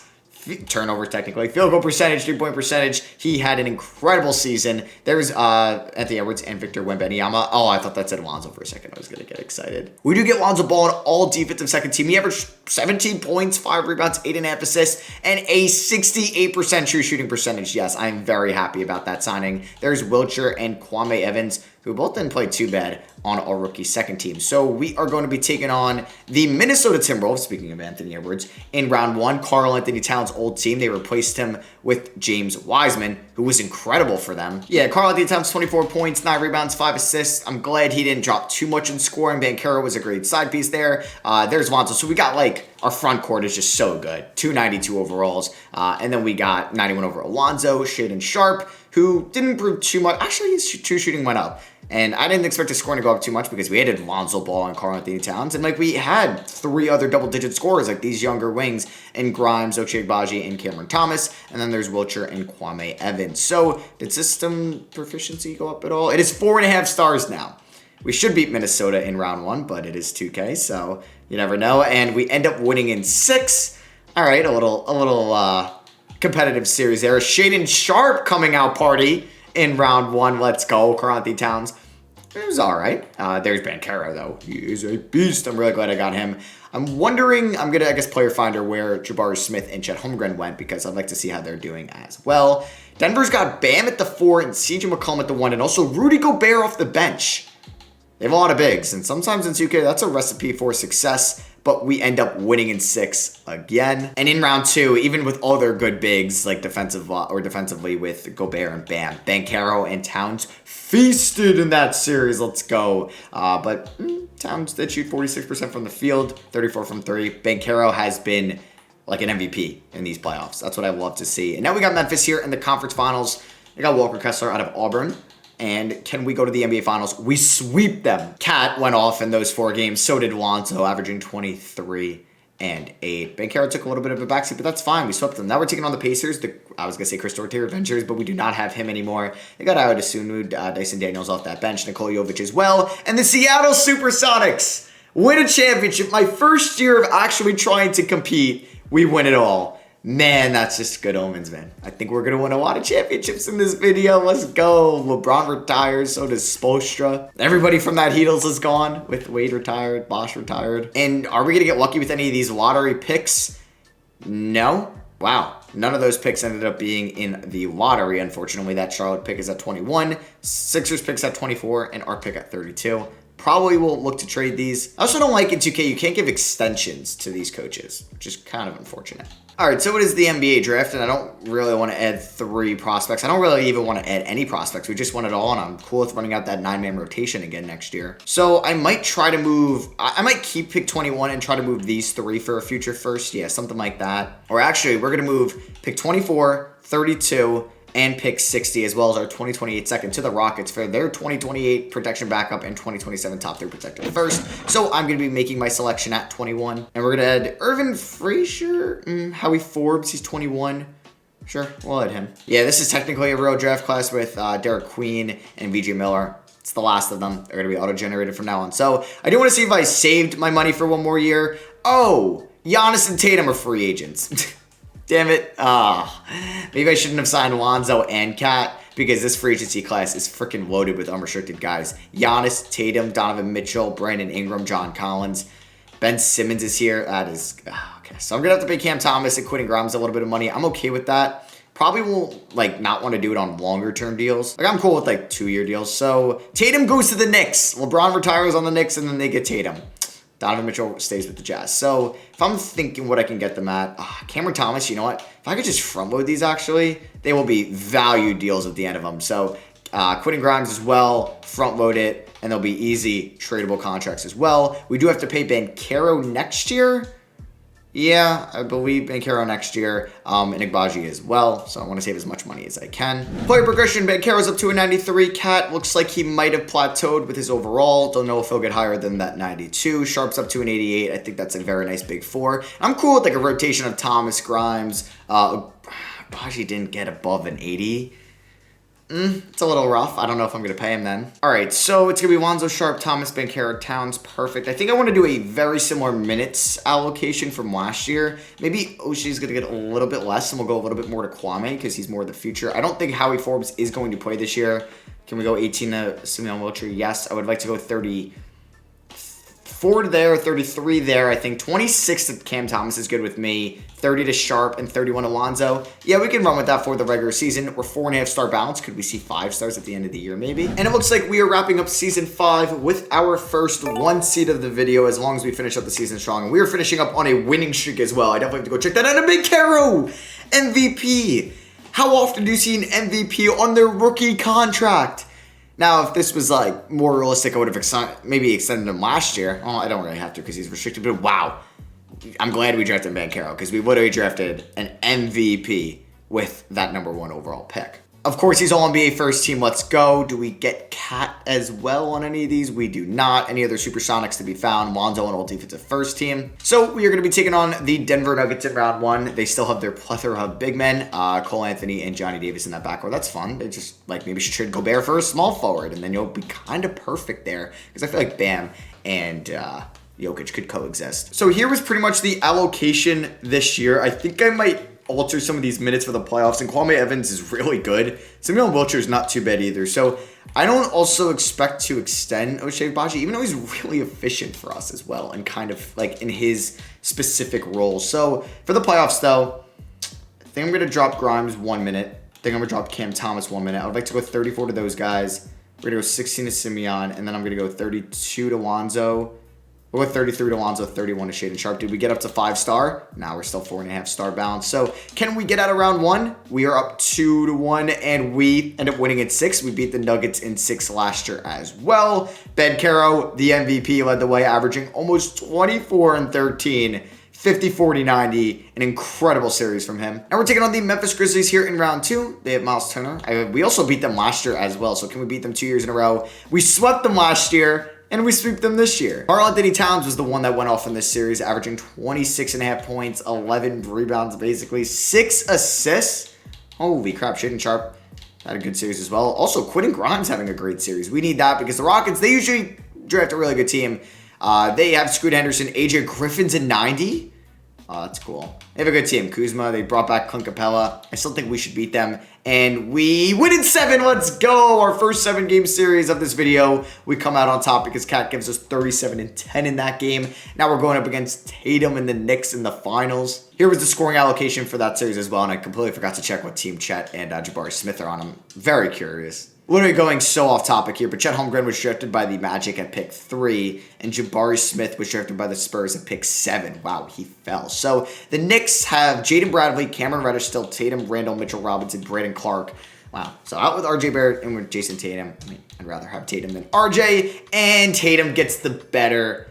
turnovers technically, field goal percentage, 3-point percentage. He had an incredible season. There's Anthony Edwards and Victor Wembanyama. Oh, I thought that said Lonzo for a second. I was going to get excited. We do get Lonzo Ball on all defensive second team. He averaged 17 points, 5 rebounds, 8.5 assists, and a 68% true shooting percentage. Yes, I'm very happy about that signing. There's Wilcher and Kwame Evans, who both didn't play too bad on our rookie second team. So we are going to be taking on the Minnesota Timberwolves, speaking of Anthony Edwards, in round 1. Karl-Anthony Towns' old team. They replaced him with James Wiseman, who was incredible for them. Yeah, Karl-Anthony Towns, 24 points, 9 rebounds, 5 assists. I'm glad he didn't drop too much in scoring. Banchero was a great side piece there. There's Lonzo. So we got our front court is just so good. 292 overalls. And then we got 91 overall Lonzo, Shaedon Sharpe, who didn't prove too much. Actually, his true shooting went up. And I didn't expect his scoring to go up too much because we hated Lonzo Ball and Karl-Anthony Towns. And we had 3 other double-digit scorers, these younger wings in Grimes, Ochai Agbaji, and Cameron Thomas. And then there's Wilcher and Kwame Evans. So did system proficiency go up at all? It is 4.5 stars now. We should beat Minnesota in round 1, but it is 2K, so you never know. And we end up winning in 6. All right, a little competitive series there. Shaedon Sharpe coming out party in round 1. Let's go, Karl-Anthony Towns. It was all right. There's Banchero, though. He is a beast. I'm really glad I got him. I'm wondering, I'm going to, player finder where Jabari Smith and Chet Holmgren went because I'd like to see how they're doing as well. Denver's got Bam at the 4 and CJ McCollum at the 1, and also Rudy Gobert off the bench. They have a lot of bigs, and sometimes in 2K, that's a recipe for success, but we end up winning in 6 again. And in round 2, even with all their good bigs, defensively with Gobert and Bam, Banchero and Towns feasted in that series. Let's go. But Towns did shoot 46% from the field, 34 from 3. Banchero has been like an MVP in these playoffs. That's what I love to see. And now we got Memphis here in the conference finals. They got Walker Kessler out of Auburn. And can we go to the NBA Finals? We sweep them. Cat went off in those 4 games. So did Lonzo, averaging 23 and 8. Banchero took a little bit of a backseat, but that's fine. We swept them. Now we're taking on the Pacers. I was going to say Chris Dortier Adventures, but we do not have him anymore. They got Ayo Dosunmu, Dyson Daniels off that bench, Nikola Jovic as well. And the Seattle Supersonics win a championship. My first year of actually trying to compete, we win it all. Man, that's just good omens, man. I think we're going to win a lot of championships in this video. Let's go. LeBron retires. So does Spoelstra. Everybody from that Heatles is gone. With Wade retired. Bosch retired. And are we going to get lucky with any of these lottery picks? No. Wow. None of those picks ended up being in the lottery. Unfortunately, that Charlotte pick is at 21. Sixers pick's at 24. And our pick at 32. Probably will look to trade these. I also don't like in 2K, you can't give extensions to these coaches, which is kind of unfortunate. All right, so it is the NBA draft, and I don't really want to add 3 prospects. I don't really even want to add any prospects. We just want it all, and I'm cool with running out that 9-man rotation again next year. So I might try to move, I might keep pick 21 and try to move these 3 for a future first. Yeah, something like that. Or actually, we're going to move pick 24, 32, and pick 60, as well as our 2028 second to the Rockets for their 2028 protection backup and 2027 top 3 protector first. So I'm going to be making my selection at 21. And we're going to add Irvin Frazier, Howie Forbes, he's 21. Sure, we'll add him. Yeah, this is technically a real draft class with Derek Queen and VJ Miller. It's the last of them. They're going to be auto-generated from now on. So I do want to see if I saved my money for one more year. Oh, Giannis and Tatum are free agents. Damn it. Maybe I shouldn't have signed Lonzo and Cat because this free agency class is freaking loaded with unrestricted guys. Giannis, Tatum, Donovan Mitchell, Brandon Ingram, John Collins. Ben Simmons is here. That is... okay, so I'm going to have to pay Cam Thomas and Quentin Grimes a little bit of money. I'm okay with that. Probably won't, not want to do it on longer-term deals. I'm cool with, 2-year deals. So, Tatum goes to the Knicks. LeBron retires on the Knicks, and then they get Tatum. Donovan Mitchell stays with the Jazz. So, if I'm thinking what I can get them at, Cameron Thomas, you know what? If I could just front-load these, actually, they will be value deals at the end of them. So, Quentin Grimes as well, front-load it, and they'll be easy tradable contracts as well. We do have to pay Banchero next year. Yeah, I believe Banchero next year, and Igbaji as well, so I want to save as much money as I can. Player progression, Banchero's up to a 93. Cat looks like he might have plateaued with his overall. Don't know if he'll get higher than that 92. Sharp's up to an 88. I think that's a very nice big 4. I'm cool with a rotation of Thomas, Grimes. Igbaji didn't get above an 80. It's a little rough. I don't know if I'm going to pay him then. All right, so it's going to be Lonzo, Sharp, Thomas, Banchero, Towns. Perfect. I think I want to do a very similar minutes allocation from last year. Maybe Oshie's going to get a little bit less, and we'll go a little bit more to Kwame because he's more the future. I don't think Howie Forbes is going to play this year. Can we go 18 to Simeon Wilcher? Yes. I would like to go 34 to there, 33 there. I think 26 to Cam Thomas is good with me. 30 to Sharp and 31 to Lonzo. Yeah, we can run with that for the regular season. We're 4.5-star balance. Could we see 5 stars at the end of the year, maybe? And it looks like we are wrapping up season 5 with our first 1 seed of the video as long as we finish up the season strong. And we are finishing up on a winning streak as well. I definitely have to go check that out. And Banchero, MVP. How often do you see an MVP on their rookie contract? Now, if this was more realistic, I would have maybe extended him last year. Oh, I don't really have to because he's restricted, but wow. I'm glad we drafted Banchero because we literally drafted an MVP with that number 1 overall pick. Of course, he's all NBA first team. Let's go. Do we get Cat as well on any of these? We do not. Any other Supersonics to be found? Lonzo on all defensive first team. So we are going to be taking on the Denver Nuggets in round 1. They still have their plethora of big men, Cole Anthony and Johnny Davis in that backcourt. That's fun. They just maybe should trade Gobert for a small forward, and then you'll be kind of perfect there because I feel like Bam and Jokic could coexist. So here was pretty much the allocation this year. I think I might alter some of these minutes for the playoffs, and Kwame Evans is really good. Samuel Wilcher is not too bad either. So I don't also expect to extend Ochai Agbaji, even though he's really efficient for us as well, and kind of in his specific role. So for the playoffs, though, I think I'm going to drop Grimes 1 minute. I think I'm going to drop Cam Thomas 1 minute. I would like to go 34 to those guys. We're going to go 16 to Simeon, and then I'm going to go 32 to Lonzo. We'll go 33 to Lonzo, 31 to Shaedon Sharp. Did we get up to 5-star? Now we're still 4.5-star balance. So can we get out of round 1? We are up 2-1, and we end up winning in 6. We beat the Nuggets in 6 last year as well. Banchero, the MVP, led the way, averaging almost 24 and 13. 50, 40, 90. An incredible series from him. And we're taking on the Memphis Grizzlies here in round 2. They have Miles Turner. We also beat them last year as well. So can we beat them 2 years in a row? We swept them last year. And we sweep them this year. Karl-Anthony Towns was the one that went off in this series, averaging 26.5 points, 11 rebounds, basically 6 assists. Holy crap, Shaedon Sharp had a good series as well. Also, Quentin Grimes having a great series. We need that because the Rockets, they usually draft a really good team. They have Scoot Henderson, AJ Griffin's a 90. Oh, that's cool. They have a good team. Kuzma, they brought back Clint Capella. I still think we should beat them. And we win in 7. Let's go. Our first 7-game series of this video. We come out on top because Cat gives us 37 and 10 in that game. Now we're going up against Tatum and the Knicks in the finals. Here was the scoring allocation for that series as well. And I completely forgot to check what team Chet and Jabari Smith are on. I'm very curious. Literally going so off topic here, but Chet Holmgren was drafted by the Magic at pick 3, and Jabari Smith was drafted by the Spurs at pick 7. Wow, he fell. So the Knicks have Jaden Bradley, Cameron Reddish, still Tatum, Randall, Mitchell Robinson, Brandon Clark. Wow. So out with RJ Barrett and with Jason Tatum. I mean, I'd rather have Tatum than RJ, and Tatum gets the better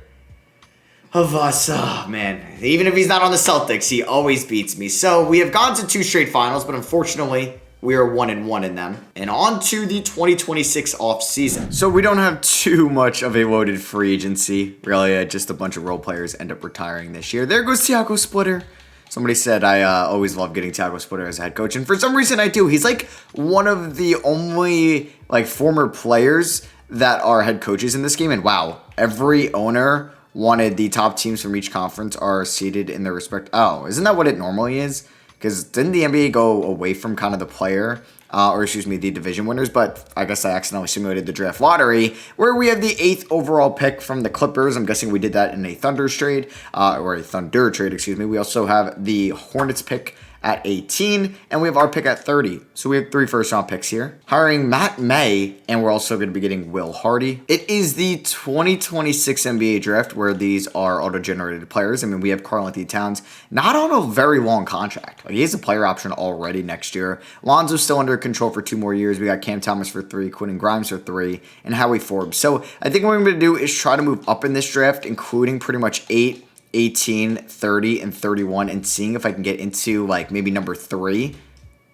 of us. Oh, man. Even if he's not on the Celtics, he always beats me. So we have gone to 2 straight finals, but unfortunately, we are 1-1 in them. And on to the 2026 offseason. So we don't have too much of a loaded free agency. Really, just a bunch of role players end up retiring this year. There goes Tiago Splitter. Somebody said I always love getting Tiago Splitter as a head coach. And for some reason I do. He's one of the only former players that are head coaches in this game. And wow, every owner wanted the top teams from each conference are seated in their respect. Oh, isn't that what it normally is? Because didn't the NBA go away from kind of the player, the division winners? But I guess I accidentally simulated the draft lottery, where we have the 8th overall pick from the Clippers. I'm guessing we did that in a Thunder trade, We also have the Hornets pick at 18, and we have our pick at 30. So we have 3 first-round picks here. Hiring Matt May, and we're also going to be getting Will Hardy. It is the 2026 NBA draft, where these are auto-generated players. I mean, we have Karl-Anthony Towns, not on a very long contract. Like, he has a player option already next year. Lonzo's still under control for 2 more years. We got Cam Thomas for 3, Quentin Grimes for 3, and Howie Forbes. So I think what I'm going to do is try to move up in this draft, including pretty much 8, 18, 30, and 31, and seeing if I can get into, like, maybe number 3.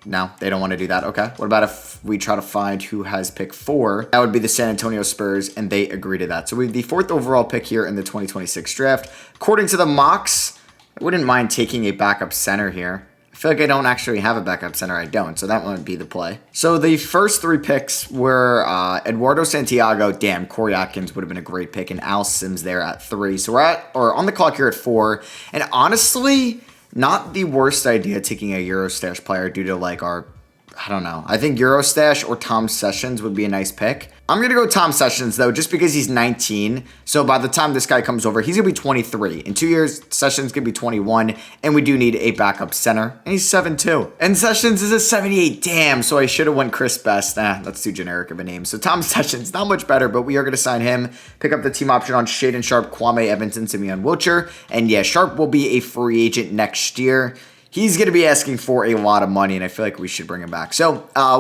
No, they don't want to do that. Okay. What about if we try to find who has pick 4? That would be the San Antonio Spurs, and they agree to that. So we have the 4th overall pick here in the 2026 draft. According to the mocks, I wouldn't mind taking a backup center here. I feel like I don't actually have a backup center. I don't, so that wouldn't be the play. So the first 3 picks were Eduardo Santiago. Damn, Corey Atkins would have been a great pick, and Al Sims there at 3. So we're on the clock here at 4. And honestly, not the worst idea taking a Eurostash player due to like I don't know. I think Eurostash or Tom Sessions would be a nice pick. I'm going to go Tom Sessions, though, just because he's 19. So by the time this guy comes over, he's going to be 23. In 2 years, Sessions going to be 21. And we do need a backup center. And he's 7'2". And Sessions is a 78. Damn, so I should have went Chris Best. That's too generic of a name. So Tom Sessions, not much better, but we are going to sign him. Pick up the team option on Shaedon Sharpe, Kwame Evans, and Simeon Wilcher. And yeah, Sharpe will be a free agent next year. He's going to be asking for a lot of money, and I feel like we should bring him back. So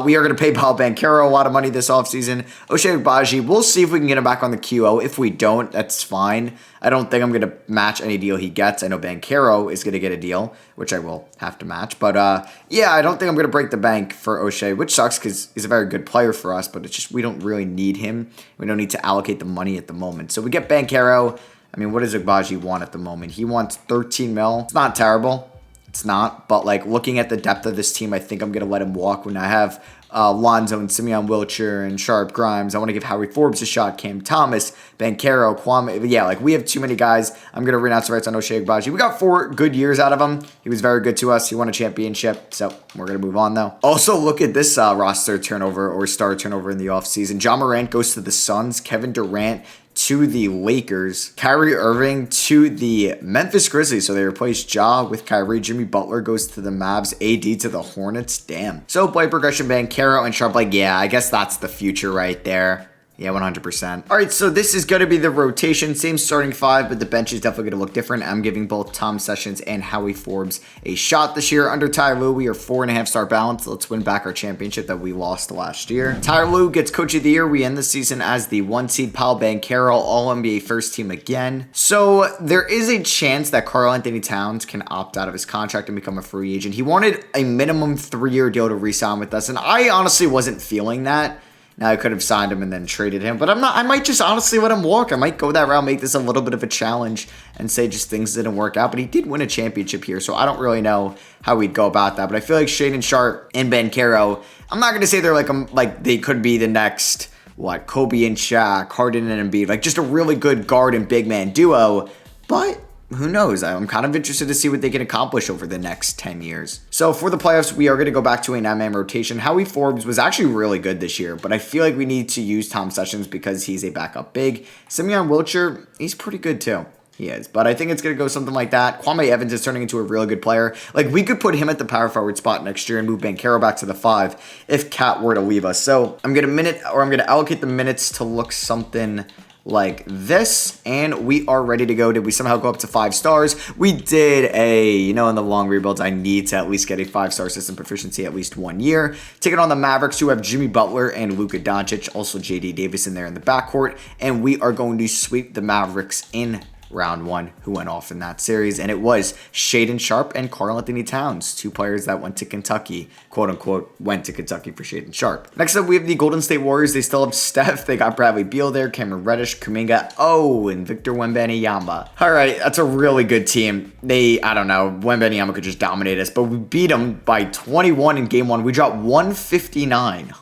we are going to pay Paul Banchero a lot of money this offseason. Ochai Agbaji, we'll see if we can get him back on the QO. If we don't, that's fine. I don't think I'm going to match any deal he gets. I know Banchero is going to get a deal, which I will have to match. But yeah, I don't think I'm going to break the bank for Ochai, which sucks because he's a very good player for us, but it's just we don't really need him. We don't need to allocate the money at the moment. So we get Banchero. I mean, what does Agbaji want at the moment? He wants 13 mil. It's not terrible. It's not, but like looking at the depth of this team, I think I'm going to let him walk when I have Lonzo and Simeon Wilcher and Sharpe Grimes. I want to give Howie Forbes a shot, Cam Thomas, Banchero, Kwame. Yeah, like we have too many guys. I'm going to renounce the rights on Ochai Agbaji. We got 4 good years out of him. He was very good to us. He won a championship, so we're going to move on though. Also, look at this roster turnover or star turnover in the offseason. Ja Morant goes to the Suns. Kevin Durant to the Lakers. Kyrie Irving to the Memphis Grizzlies. So they replaced Ja with Kyrie. Jimmy Butler goes to the Mavs. AD to the Hornets. Damn. So play progression, Banchero and Sharpe. Like, yeah, I guess that's the future right there. Yeah, 100%. All right, so this is going to be the rotation. Same starting 5, but the bench is definitely going to look different. I'm giving both Tom Sessions and Howie Forbes a shot this year. Under Ty Lue, we are 4.5-star balance. Let's win back our championship that we lost last year. Ty Lue gets Coach of the Year. We end the season as the 1 seed. Paul Banchero, All-NBA first team again. So there is a chance that Karl-Anthony Towns can opt out of his contract and become a free agent. He wanted a minimum 3-year deal to re-sign with us, and I honestly wasn't feeling that. Now, I could have signed him and then traded him, but I'm not. I might just honestly let him walk. I might go that route, make this a little bit of a challenge and say just things didn't work out. But he did win a championship here, so I don't really know how we'd go about that. But I feel like Shaedon Sharpe and Banchero, I'm not going to say they're like they could be the next, Kobe and Shaq, Harden and Embiid, like just a really good guard and big man duo, but who knows? I'm kind of interested to see what they can accomplish over the next 10 years. So for the playoffs, we are going to go back to a 9-man rotation. Howie Forbes was actually really good this year, but I feel like we need to use Tom Sessions because he's a backup big. Simeon Wilcher, he's pretty good too. He is, but I think it's going to go something like that. Kwame Evans is turning into a really good player. Like, we could put him at the power forward spot next year and move Banchero back to the 5 if Cat were to leave us. So I'm going to allocate the minutes to look something like this, and we are ready to go. Did we somehow go up to 5 stars? We did in the long rebuilds, I need to at least get a 5-star system proficiency at least 1 year. Taking on the Mavericks, who have Jimmy Butler and Luka Doncic, also JD Davis in there in the backcourt, and we are going to sweep the Mavericks in round 1, who went off in that series, and it was Shaedon Sharpe and Karl-Anthony Towns, 2 players that went to Kentucky, quote unquote, went to Kentucky for Shaedon Sharpe. Next up, we have the Golden State Warriors. They still have Steph. They got Bradley Beal there, Cameron Reddish, Kuminga, and Victor Wembanyama. All right, that's a really good team. I don't know, Wembanyama could just dominate us, but we beat them by 21 in game 1. We dropped 159,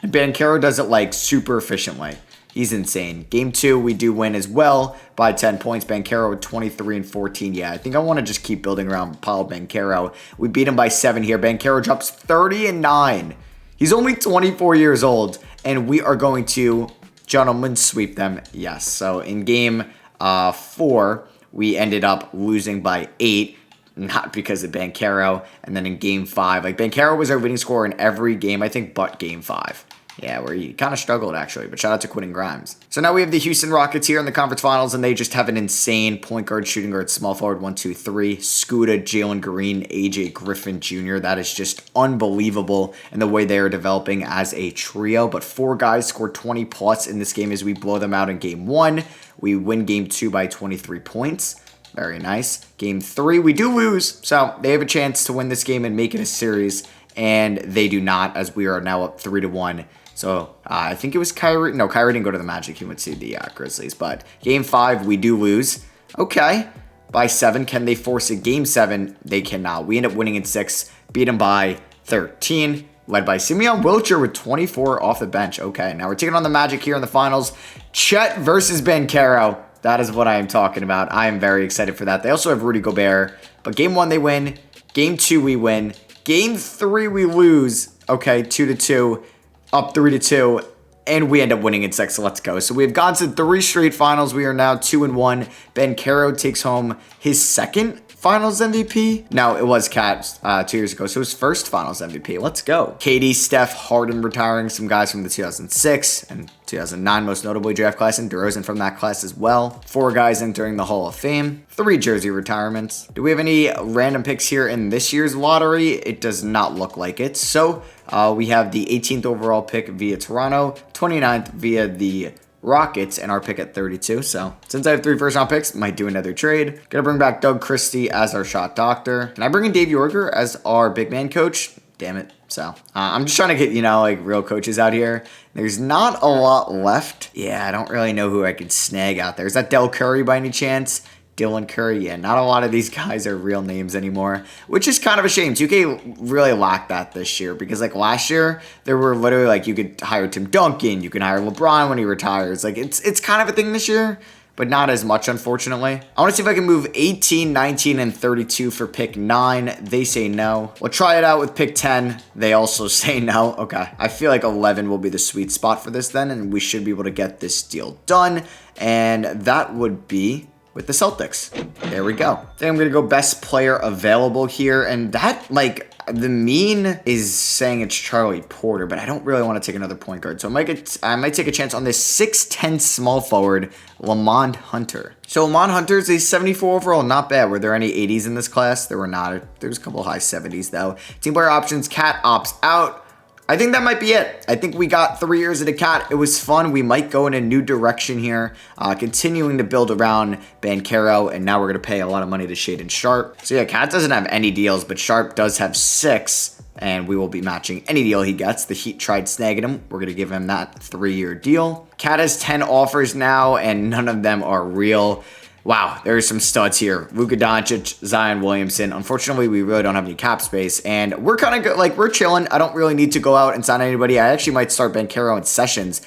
and Banchero does it like super efficiently. He's insane. Game 2, we do win as well by 10 points. Banchero with 23 and 14. Yeah, I think I want to just keep building around Paolo Banchero. We beat him by 7 here. Banchero drops 30 and 9. He's only 24 years old, and we are going to, gentlemen, sweep them. Yes, so in game 4, we ended up losing by 8. Not because of Banchero. And then in game 5, like Banchero was our winning scorer in every game, I think, but game 5. Yeah, where he kind of struggled, actually. But shout out to Quentin Grimes. So now we have the Houston Rockets here in the conference finals, and they just have an insane point guard, shooting guard, small forward, 1, 2, 3. Scooter, Jalen Green, AJ Griffin Jr. That is just unbelievable in the way they are developing as a trio. But 4 guys scored 20 plus in this game as we blow them out in game 1. We win game 2 by 23 points. Very nice. Game 3, we do lose. So they have a chance to win this game and make it a series. And they do not, as we are now up 3-1. So I think it was Kyrie. No, Kyrie didn't go to the Magic. He went to the Grizzlies. But game 5, we do lose. Okay. By 7. Can they force it? Game 7, they cannot. We end up winning in 6. Beat them by 13. Led by Simeon Wilcher with 24 off the bench. Okay, now we're taking on the Magic here in the finals. Chet versus Banchero. That is what I am talking about. I am very excited for that. They also have Rudy Gobert. But game 1, they win. Game 2, we win. Game 3, we lose. Okay, 2-2. Up 3-2, and we end up winning in 6, so let's go. So we have gone to 3 straight finals. We are now 2-1. Banchero takes home his 2nd finals MVP. No, it was Cat 2 years ago, so his 1st finals MVP. Let's go. KD, Steph, Harden retiring, some guys from the 2006 and 2009 most notably draft class, and DeRozan from that class as well. 4 guys entering the Hall of Fame. 3 jersey retirements. Do we have any random picks here in this year's lottery? It does not look like it. So we have the 18th overall pick via Toronto, 29th via the Rockets, and our pick at 32. So since I have 3 first-round picks, might do another trade. Gonna bring back Doug Christie as our shot doctor. Can I bring in Dave Yorker as our big man coach? Damn it. So I'm just trying to get, like real coaches out here. There's not a lot left. Yeah, I don't really know who I could snag out there. Is that Del Curry by any chance? Dylan Curry, yeah, not a lot of these guys are real names anymore, which is kind of a shame. 2K really lacked that this year because, like, last year, there were literally, like, you could hire Tim Duncan, you can hire LeBron when he retires. Like, it's kind of a thing this year, but not as much, unfortunately. I want to see if I can move 18, 19, and 32 for pick 9. They say no. We'll try it out with pick 10. They also say no. Okay, I feel like 11 will be the sweet spot for this then, and we should be able to get this deal done, and that would be with the Celtics. There we go. I think I'm going to go best player available here. And that, like, the mean is saying it's Charlie Porter, but I don't really want to take another point guard. So I might take a chance on this 6'10 small forward, Lamont Hunter. So Lamont Hunter is a 74 overall. Not bad. Were there any 80s in this class? There were not. There was a couple high 70s, though. Team player options, Cat opts out. I think that might be it. I think we got 3 years of the Cat. It was fun. We might go in a new direction here, continuing to build around Banchero, and now we're going to pay a lot of money to Shaedon Sharpe. So yeah, Cat doesn't have any deals, but Sharpe does have 6, and we will be matching any deal he gets. The Heat tried snagging him. We're going to give him that 3-year deal. Cat has 10 offers now, and none of them are real. Wow, there's some studs here. Luka Doncic, Zion Williamson. Unfortunately, we really don't have any cap space, and we're kind of we're chilling. I don't really need to go out and sign anybody. I actually might start Banchero and Sessions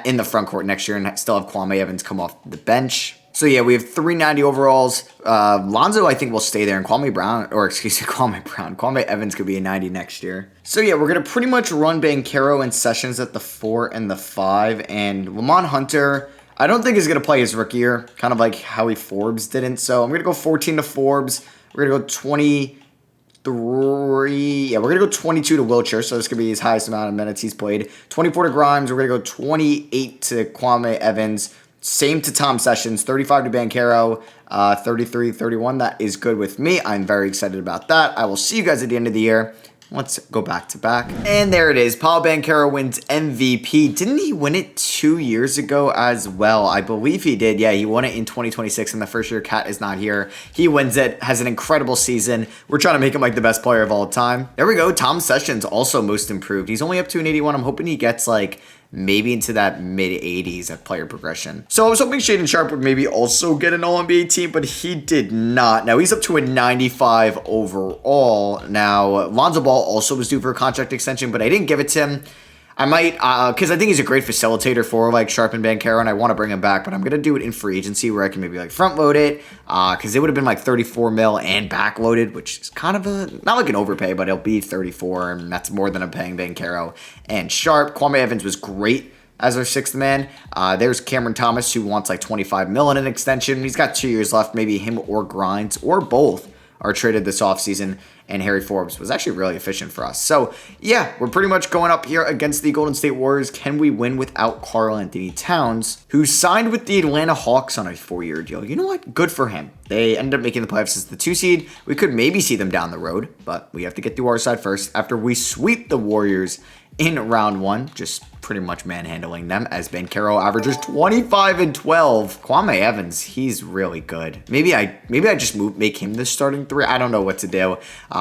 in the front court next year and still have Kwame Evans come off the bench. So yeah, we have 390 overalls. Lonzo, I think, will stay there, and Kwame Evans could be a 90 next year. So yeah, we're going to pretty much run Banchero and Sessions at the 4 and the 5, and Lamont Hunter, I don't think he's going to play his rookie year, kind of like Howie Forbes didn't. So I'm going to go 14 to Forbes. We're going to go 23. Yeah, we're going to go 22 to Wilcher. So this could be his highest amount of minutes he's played. 24 to Grimes. We're going to go 28 to Kwame Evans. Same to Tom Sessions. 35 to Banchero. 33, 31. That is good with me. I'm very excited about that. I will see you guys at the end of the year. Let's go back to back. And there it is. Paolo Banchero wins MVP. Didn't he win it 2 years ago as well? I believe he did. Yeah, he won it in 2026, and the first year Cat is not here. He wins it, has an incredible season. We're trying to make him like the best player of all time. There we go. Tom Sessions also most improved. He's only up to an 81. I'm hoping he gets like maybe into that mid-80s at player progression. So I was hoping Shaedon Sharpe would maybe also get an All-NBA team, but he did not. Now he's up to a 95 overall. Now Lonzo Ball also was due for a contract extension, but I didn't give it to him. I might, because I think he's a great facilitator for like Sharp and Banchero, and I want to bring him back, but I'm going to do it in free agency where I can maybe like front load it, because it would have been like 34 mil and back loaded, which is kind of not like an overpay, but it'll be 34, and that's more than I'm paying Banchero and Sharp. Kwame Evans was great as our sixth man. There's Cameron Thomas, who wants like 25 mil in an extension. He's got 2 years left. Maybe him or Grimes or both are traded this offseason. And Harry Forbes was actually really efficient for us. So, yeah, we're pretty much going up here against the Golden State Warriors. Can we win without Karl-Anthony Towns, who signed with the Atlanta Hawks on a 4-year deal? You know what? Good for him. They ended up making the playoffs as the 2 seed. We could maybe see them down the road, but we have to get through our side first after we sweep the Warriors in round 1, just pretty much manhandling them as Banchero averages 25 and 12. Kwame Evans, he's really good. Maybe I just make him the starting 3. I don't know what to do.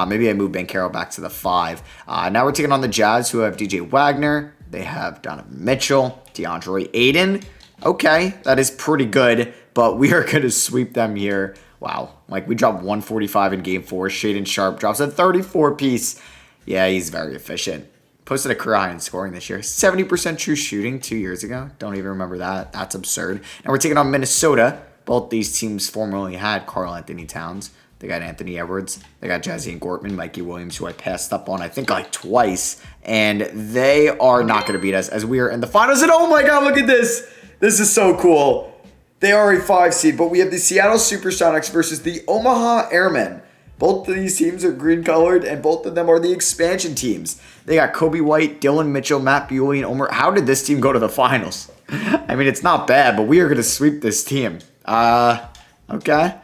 Maybe I move Banchero back to the 5. Now we're taking on the Jazz, who have DJ Wagner. They have Donovan Mitchell, DeAndre Ayton. Okay, that is pretty good, but we are going to sweep them here. Wow, like we dropped 145 in game 4. Shaedon Sharp drops a 34 piece. Yeah, he's very efficient. Posted a career high in scoring this year. 70% true shooting 2 years ago. Don't even remember that. That's absurd. And we're taking on Minnesota. Both these teams formerly had Karl-Anthony Towns. They got Anthony Edwards. They got Jazzy and Gortman, Mikey Williams, who I passed up on, I think, like twice. And they are not going to beat us as we are in the finals. And oh my God, look at this. This is so cool. They are a 5 seed, but we have the Seattle Supersonics versus the Omaha Airmen. Both of these teams are green colored, and both of them are the expansion teams. They got Kobe White, Dylan Mitchell, Matt Bewley, and Omer. How did this team go to the finals? I mean, it's not bad, but we are going to sweep this team. Okay.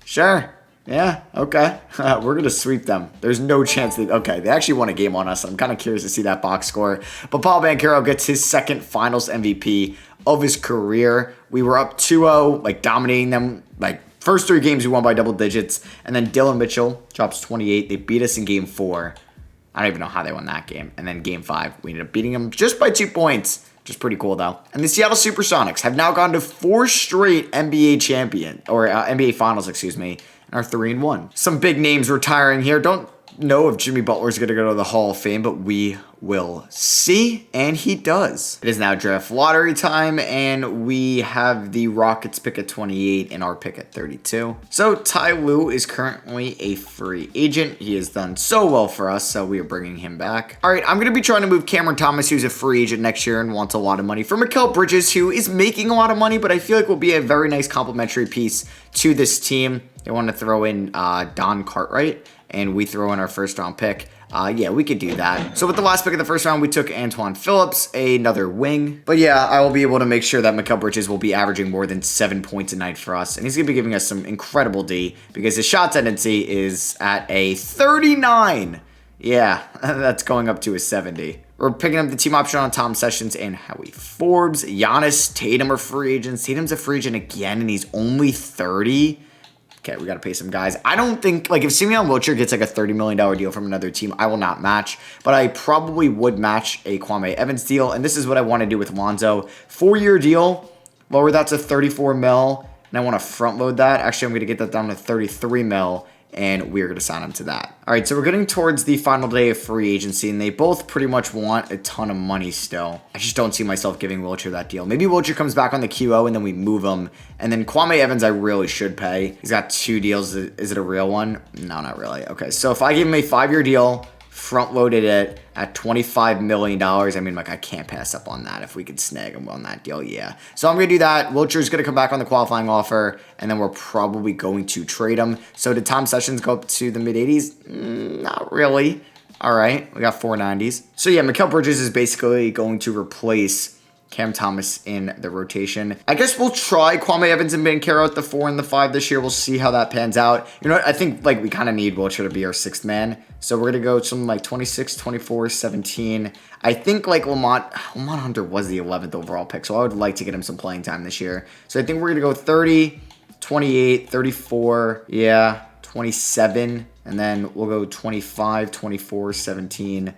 Sure. Yeah, okay. We're going to sweep them. There's no chance they actually won a game on us. I'm kind of curious to see that box score. But Paul Banchero gets his second finals MVP of his career. We were up 2-0, like dominating them, like first 3 games we won by double digits, and then Dylan Mitchell drops 28. They beat us in game 4. I don't even know how they won that game. And then game 5, we ended up beating them just by 2 points, which is pretty cool though. And the Seattle Supersonics have now gone to 4 straight NBA NBA Finals, and are 3-1. Some big names retiring here. Don't know if Jimmy Butler's going to go to the Hall of Fame, but we will see, and he does. It is now draft lottery time, and we have the Rockets pick at 28 and our pick at 32. So Ty Lue is currently a free agent. He has done so well for us, so we are bringing him back. All right, I'm going to be trying to move Cameron Thomas, who's a free agent next year and wants a lot of money, for Mikal Bridges, who is making a lot of money, but I feel like will be a very nice complementary piece to this team. They want to throw in Don Cartwright, and we throw in our first round pick. Yeah, we could do that. So with the last pick of the first round, we took Antoine Phillips, another wing. But yeah, I will be able to make sure that Mikal Bridges will be averaging more than 7 points a night for us. And he's going to be giving us some incredible D because his shot tendency is at a 39. Yeah, that's going up to a 70. We're picking up the team option on Tom Sessions and Howie Forbes. Giannis, Tatum are free agents. Tatum's a free agent again, and he's only 30. Okay, we got to pay some guys. I don't think, like, if Simeon Wilcher gets like a $30 million deal from another team, I will not match. But I probably would match a Kwame Evans deal. And this is what I want to do with Lonzo. 4-year deal, lower that to 34 mil. And I want to front load that. Actually, I'm going to get that down to 33 mil. And we're going to sign him to that. All right, so we're getting towards the final day of free agency, and they both pretty much want a ton of money still. I just don't see myself giving Wilcher that deal. Maybe Wilcher comes back on the QO, and then we move him. And then Kwame Evans, I really should pay. He's got 2 deals. Is it a real one? No, not really. Okay, so if I give him a 5-year deal, front-loaded it at $25 million. I mean, like, I can't pass up on that if we could snag him on that deal, yeah. So I'm going to do that. Wilcher's going to come back on the qualifying offer, and then we're probably going to trade him. So did Tom Sessions go up to the mid-80s? Not really. All right, we got 490s. So yeah, Mikal Bridges is basically going to replace Cam Thomas in the rotation. I guess we'll try Kwame Evans and Banchero at the 4 and the 5 this year. We'll see how that pans out. You know what? I think like we kind of need Wilcher to be our 6th man. So we're going to go something like 26, 24, 17. I think like Lamont Hunter was the 11th overall pick. So I would like to get him some playing time this year. So I think we're going to go 30, 28, 34, yeah, 27. And then we'll go 25, 24, 17,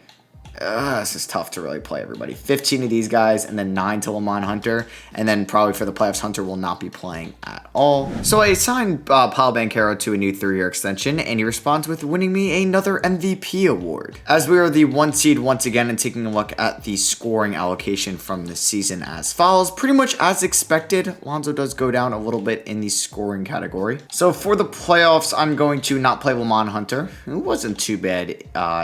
This is tough to really play everybody. 15 of these guys, and then 9 to Lamont Hunter. And then probably for the playoffs, Hunter will not be playing at all. So I signed Paolo Banchero to a new 3-year extension, and he responds with winning me another MVP award. As we are the 1 seed once again, and taking a look at the scoring allocation from this season as follows. Pretty much as expected, Lonzo does go down a little bit in the scoring category. So for the playoffs, I'm going to not play Lamont Hunter, who wasn't too bad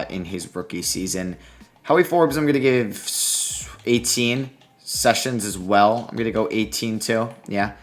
in his rookie season. Howie Forbes, I'm going to give 18. Sessions as well. I'm going to go 18 too. Yeah.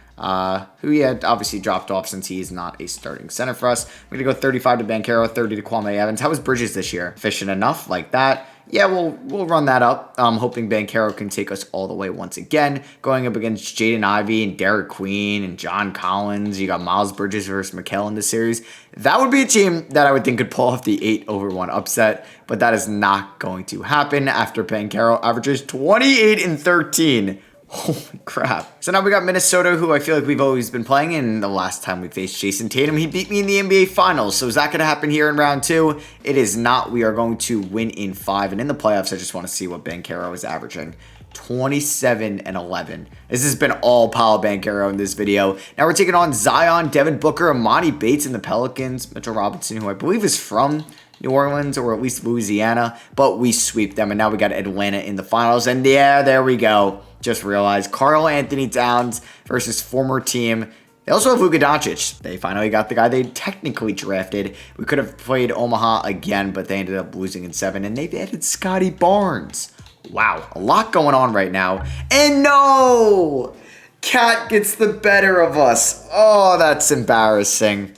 Who he had obviously dropped off since he is not a starting center for us. I'm going to go 35 to Banchero, 30 to Kwame Evans. How was Bridges this year? Efficient enough like that? Yeah, we'll run that up. I'm hoping Banchero can take us all the way once again. Going up against Jaden Ivey and Derek Queen and John Collins. You got Miles Bridges versus Mikal in this series. That would be a team that I would think could pull off the 8-1 upset, but that is not going to happen after Banchero averages 28 and 13. Holy crap. So now we got Minnesota, who I feel like we've always been playing. And the last time we faced Jason Tatum, he beat me in the NBA Finals. So is that going to happen here in round 2? It is not. We are going to win in 5. And in the playoffs, I just want to see what Banchero is averaging. 27 and 11. This has been all Paolo Banchero in this video. Now we're taking on Zion, Devin Booker, Amani Bates in the Pelicans, Mitchell Robinson, who I believe is from New Orleans or at least Louisiana, but we sweep them. And now we got Atlanta in the finals. And yeah, there we go. Just realized Karl Anthony Towns versus former team. They also have Luka Doncic. They finally got the guy they technically drafted. We could have played Omaha again, but they ended up losing in 7. And they've added Scotty Barnes. Wow, a lot going on right now. And no! Cat gets the better of us. Oh, that's embarrassing.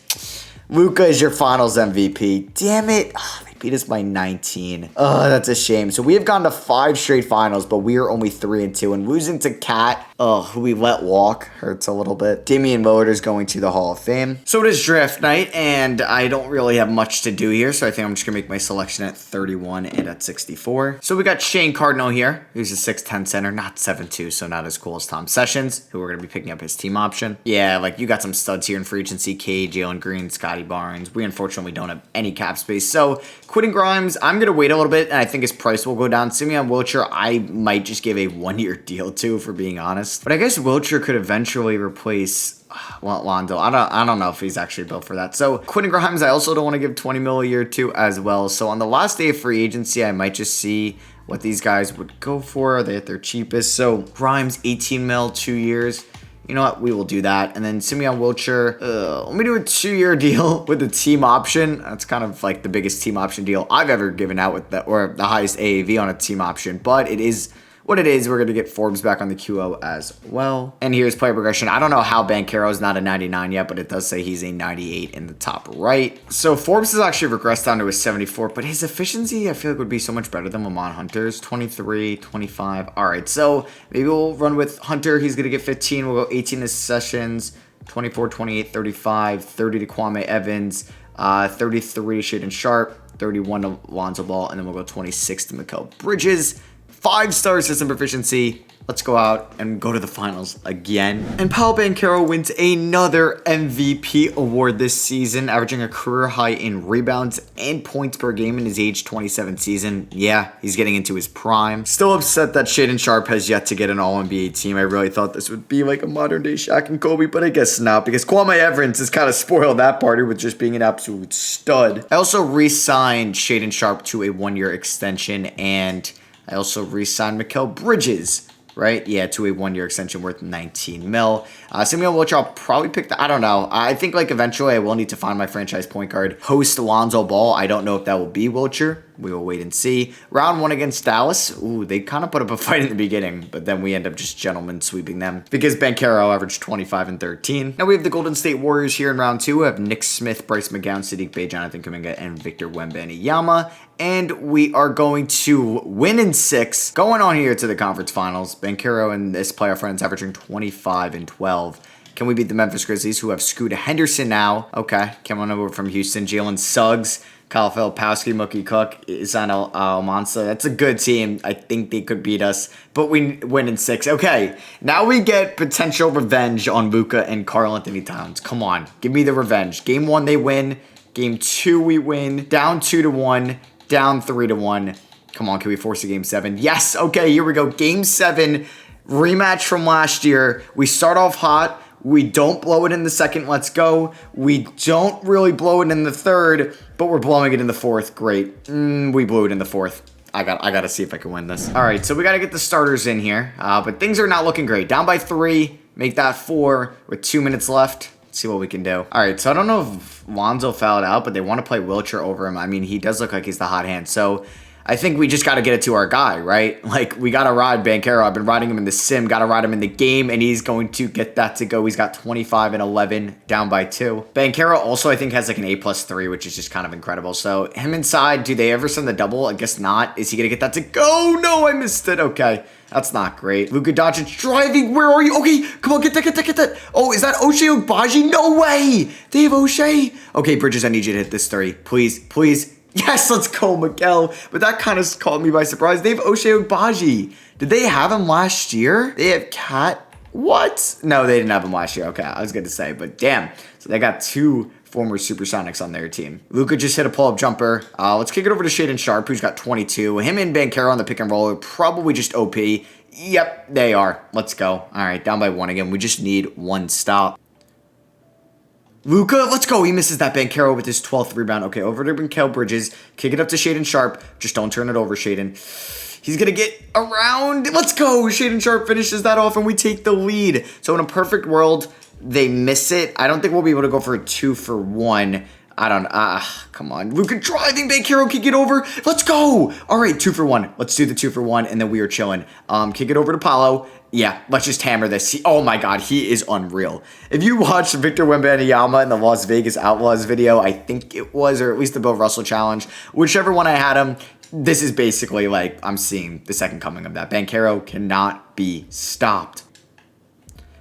Luka is your finals MVP. Damn it. Oh, they beat us by 19. Oh, that's a shame. So we have gone to 5 straight finals, but we are only 3-2. And losing to Cat, who we let walk, hurts a little bit. Damian Lillard is going to the Hall of Fame. So it is draft night, and I don't really have much to do here. So I think I'm just going to make my selection at 31 and at 64. So we got Shane Cardinal here, who's a 6'10 center, not 7'2", so not as cool as Tom Sessions, who we're going to be picking up his team option. Yeah, like you got some studs here in free agency. Cade, Jalen Green, Scotty Barnes. We unfortunately don't have any cap space. So Quentin Grimes, I'm going to wait a little bit, and I think his price will go down. Simeon Wilcher, I might just give a 1-year deal to, for being honest. But I guess Wilcher could eventually replace Londo. I don't know if he's actually built for that. So Quentin Grimes, I also don't want to give 20 mil a year to as well. So on the last day of free agency, I might just see what these guys would go for. Are they at their cheapest? So Grimes, 18 mil, 2 years. You know what? We will do that. And then Simeon Wilcher, let me do a 2-year deal with the team option. That's kind of like the biggest team option deal I've ever given out with or the highest AAV on a team option. But it is what it is. We're going to get Forbes back on the QO as well. And here's player progression. I don't know how Banchero is not a 99 yet, but it does say he's a 98 in the top right. So Forbes has actually regressed down to a 74, but his efficiency I feel like would be so much better than Lamont Hunter's. 23, 25. All right, so maybe we'll run with Hunter. He's going to get 15. We'll go 18 to Sessions, 24, 28, 35, 30 to Kwame Evans, 33 to Shaedon Sharpe, 31 to Lonzo Ball, and then we'll go 26 to Mikal Bridges. 5-star system proficiency. Let's go out and go to the finals again. And Paolo Banchero wins another MVP award this season, averaging a career high in rebounds and points per game in his age 27 season. Yeah, he's getting into his prime. Still upset that Shaedon Sharpe has yet to get an All-NBA team. I really thought this would be like a modern-day Shaq and Kobe, but I guess not, because Kwame Evans has kind of spoiled that party with just being an absolute stud. I also re-signed Shaedon Sharpe to a 1-year extension, and I also re-signed Mikal Bridges, right? Yeah, to a 1-year extension worth 19 mil. Simeon Wilcher, I'll probably pick I don't know. I think like eventually I will need to find my franchise point guard. Host Lonzo Ball. I don't know if that will be Wilcher. We will wait and see. Round 1 against Dallas. Ooh, they kind of put up a fight in the beginning, but then we end up just gentlemen sweeping them because Banchero averaged 25 and 13. Now we have the Golden State Warriors here in round 2. We have Nick Smith, Bryce McGowan, Sadiq Bey, Jonathan Kuminga, and Victor Wembanyama. And we are going to win in 6. Going on here to the conference finals. Banchero and this playoff run is averaging 25 and 12. Can we beat the Memphis Grizzlies, who have Scooter Henderson now? Okay, coming over from Houston. Jalen Suggs, Kyle Filipowski, Mookie Cook, Isano Almanza. That's a good team. I think they could beat us, but we win in 6. Okay, now we get potential revenge on Luka and Karl Anthony Towns. Come on, give me the revenge. Game 1, they win. Game 2, we win. Down 2-1. Down 3-1. Come on, can we force a game 7? Yes, okay, here we go. Game 7, rematch from last year. We start off hot. We don't blow it in the second. Let's go. We don't really blow it in the third, but we're blowing it in the fourth. Great. We blew it in the fourth. I got to see if I can win this. All right, so we got to get the starters in here, but things are not looking great. Down by 3, make that 4 with 2 minutes left. Let's see what we can do. All right, so I don't know if Lonzo fouled out, but they want to play Wiltshire over him. I mean, he does look like he's the hot hand, so I think we just got to get it to our guy, right? Like, we got to ride Banchero. I've been riding him in the sim, got to ride him in the game, and he's going to get that to go. He's got 25 and 11, down by 2. Banchero also, I think, has like an A+3, which is just kind of incredible. So, him inside, do they ever send the double? I guess not. Is he going to get that to go? No, I missed it. Okay, that's not great. Luka Doncic driving. Where are you? Okay, come on, get that. Oh, is that O'Shea Ogbaji? No way. They have O'Shea. Okay, Bridges, I need you to hit this 3. Please. Yes, let's go, Miguel. But that kind of caught me by surprise. They have O'Shea Ogbaji. Did they have him last year? They have Cat. What? No, they didn't have him last year. Okay, I was going to say, but damn. So they got 2 former Supersonics on their team. Luka just hit a pull-up jumper. Let's kick it over to Shaedon Sharpe, who's got 22. Him and Banchero on the pick and roll are probably just OP. Yep, they are. Let's go. All right, down by 1 again. We just need 1 stop. Luka, let's go. He misses that. Banchero with his 12th rebound. Okay, over to Mikal Bridges. Kick it up to Shaedon Sharpe. Just don't turn it over, Shaedon. He's going to get around. Let's go. Shaedon Sharpe finishes that off, and we take the lead. So in a perfect world, they miss it. I don't think we'll be able to go for a 2-for-1. I don't, come on. Luka driving, Banchero, kick it over. Let's go. All right, 2-for-1. Let's do the 2-for-1, and then we are chilling. Kick it over to Paolo. Yeah, let's just hammer this. Oh my God, he is unreal. If you watched Victor Wembanyama in the Las Vegas Outlaws video, I think it was, or at least the Bill Russell challenge, whichever one I had him, this is basically like I'm seeing the second coming of that. Banchero cannot be stopped.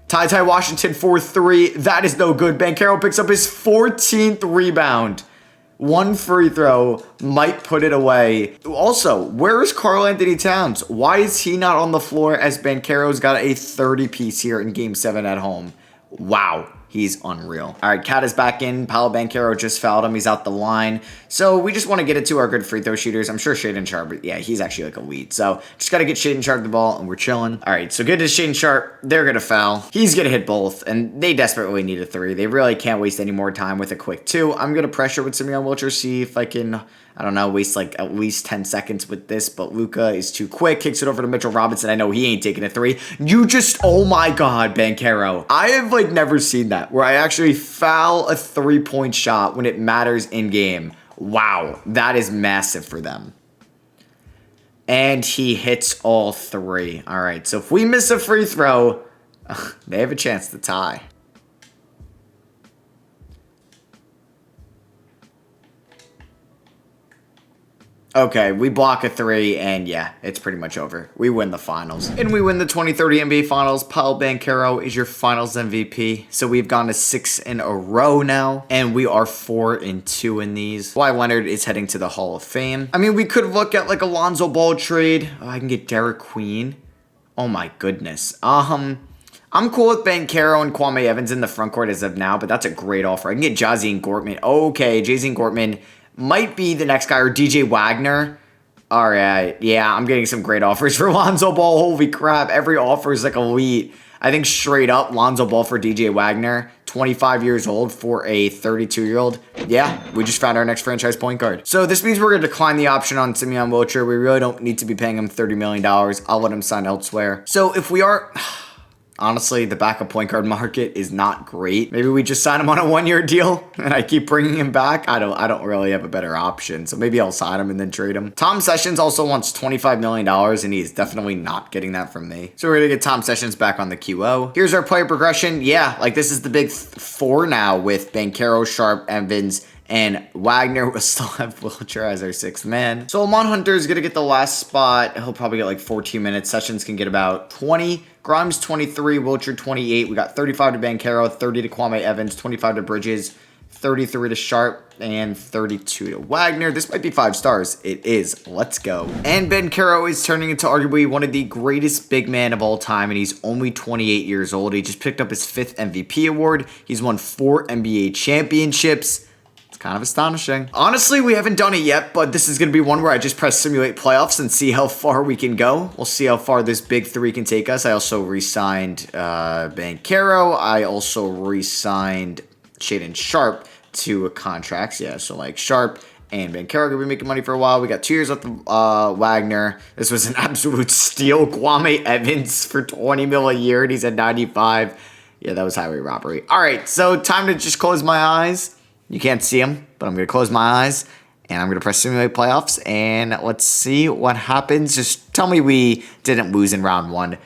Ty Washington 4-3. That is no good. Banchero picks up his 14th rebound. 1 free throw might put it away. Also, where is Karl-Anthony Towns? Why is he not on the floor as Banchero's got a 30-piece here in Game 7 at home? Wow. He's unreal. All right, Cat is back in. Paolo Banchero just fouled him. He's out the line. So we just want to get it to our good free throw shooters. I'm sure Shaedon Sharpe, yeah, he's actually like elite. So just got to get Shaedon Sharpe the ball, and we're chilling. All right, so good to Shaedon Sharpe. They're going to foul. He's going to hit both, and they desperately need a 3. They really can't waste any more time with a quick 2. I'm going to pressure with Simeon Wiltshire, see if I can, I don't know, waste like at least 10 seconds with this, but Luka is too quick. Kicks it over to Mitchell Robinson. I know he ain't taking a 3. You just, oh my God, Banchero. I have like never seen that, where I actually foul a 3-point shot when it matters in game. Wow, that is massive for them. And he hits all 3. All right, so if we miss a free throw, they have a chance to tie. Okay, we block a 3, and yeah, it's pretty much over. We win the finals. And we win the 2030 NBA Finals. Paolo Banchero is your finals MVP. So we've gone to 6 in a row now, and we are 4-2 in these. Kawhi Leonard is heading to the Hall of Fame. I mean, we could look at like a Lonzo Ball trade. Oh, I can get Derek Queen. Oh my goodness. I'm cool with Banchero and Kwame Evans in the front court as of now, but that's a great offer. I can get Jazzy Gortman. Okay, Jazzy Gortman might be the next guy, or DJ Wagner. All right, yeah, I'm getting some great offers for Lonzo Ball. Holy crap, every offer is like elite. I think straight up, Lonzo Ball for DJ Wagner, 25 years old for a 32-year-old. Yeah, we just found our next franchise point guard. So this means we're going to decline the option on Simeon Wiltshire. We really don't need to be paying him $30 million. I'll let him sign elsewhere. So if we are... Honestly, the backup point guard market is not great. Maybe we just sign him on a 1-year deal and I keep bringing him back. I don't really have a better option. So maybe I'll sign him and then trade him. Tom Sessions also wants $25 million and he's definitely not getting that from me. So we're going to get Tom Sessions back on the QO. Here's our player progression. Yeah, like this is the big 4 now with Banchero, Sharpe, Evans, and Wagner will still have Wiltshire as our 6th man. So Amon Hunter is going to get the last spot. He'll probably get like 14 minutes. Sessions can get about 20. Grimes 23, Wiltshire 28. We got 35 to Banchero, 30 to Kwame Evans, 25 to Bridges, 33 to Sharpe, and 32 to Wagner. This might be 5 stars. It is. Let's go. And Banchero is turning into arguably one of the greatest big men of all time, and he's only 28 years old. He just picked up his 5th MVP award. He's won 4 NBA championships. kind of astonishing. Honestly, we haven't done it yet, but this is going to be one where I just press simulate playoffs and see how far we can go. We'll see how far this big three can take us. I also re-signed Banchero. I also re-signed Shaedon Sharpe to contracts. Yeah, so like Sharpe and Banchero gonna be making money for a while. We got 2 years left of Wagner. This was an absolute steal. Kwame Evans for 20 mil a year, and he's at 95. Yeah, that was highway robbery. All right, so time to just close my eyes. You can't see them, but I'm gonna close my eyes, and I'm gonna press simulate playoffs, and let's see what happens. Just tell me we didn't lose in round 1.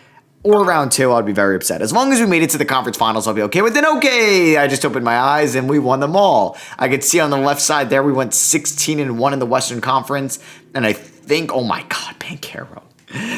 Or round 2, I'd be very upset. As long as we made it to the conference finals, I'll be okay with it. Okay, I just opened my eyes and we won them all. I could see on the left side there, we went 16-1 in the Western Conference. And I think, oh my God, Banchero.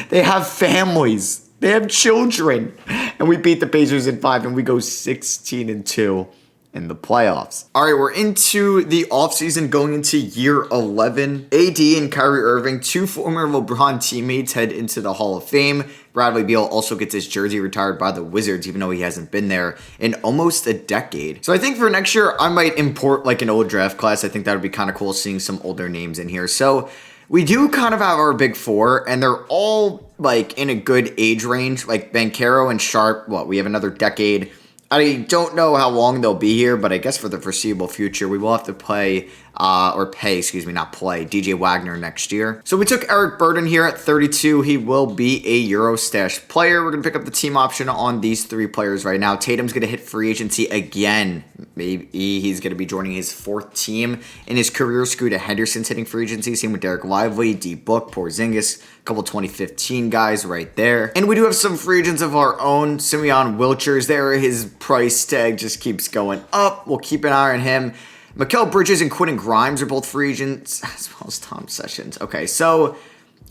They have families. They have children. And we beat the Pacers in 5 and we go 16-2. In the playoffs. All right, we're into the offseason going into year 11. AD and Kyrie Irving, 2 former LeBron teammates, head into the Hall of Fame. Bradley Beal also gets his jersey retired by the Wizards, even though he hasn't been there in almost a decade. So I think for next year, I might import like an old draft class. I think that would be kind of cool seeing some older names in here. So we do kind of have our big 4, and they're all like in a good age range. Like Banchero and Sharpe, we have another decade. I don't know how long they'll be here, but I guess for the foreseeable future, we will have to play, DJ Wagner next year. So we took Eric Burden here at 32. He will be a Eurostash player. We're going to pick up the team option on these 3 players right now. Tatum's going to hit free agency again. Maybe he's going to be joining his 4th team in his career. Scooter Henderson's hitting free agency. Same with Derek Lively, D Book, Porzingis, a couple 2015 guys right there. And we do have some free agents of our own. Simeon Wilcher's there. His price tag just keeps going up. We'll keep an eye on him. Mikal Bridges and Quentin Grimes are both free agents, as well as Tom Sessions. Okay, so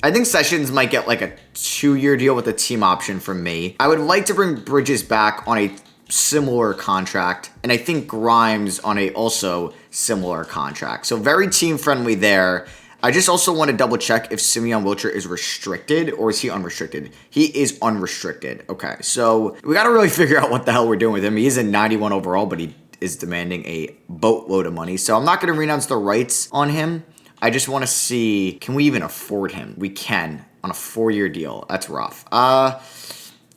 I think Sessions might get like a 2-year deal with a team option from me. I would like to bring Bridges back on a similar contract, and I think Grimes on a also similar contract. So very team-friendly there. I just also want to double check if Simeon Wilcher is restricted or is he unrestricted? He is unrestricted. Okay, so we got to really figure out what the hell we're doing with him. He is a 91 overall, but he is demanding a boatload of money. So I'm not going to renounce the rights on him. I just want to see, can we even afford him? We can on a 4-year deal. That's rough.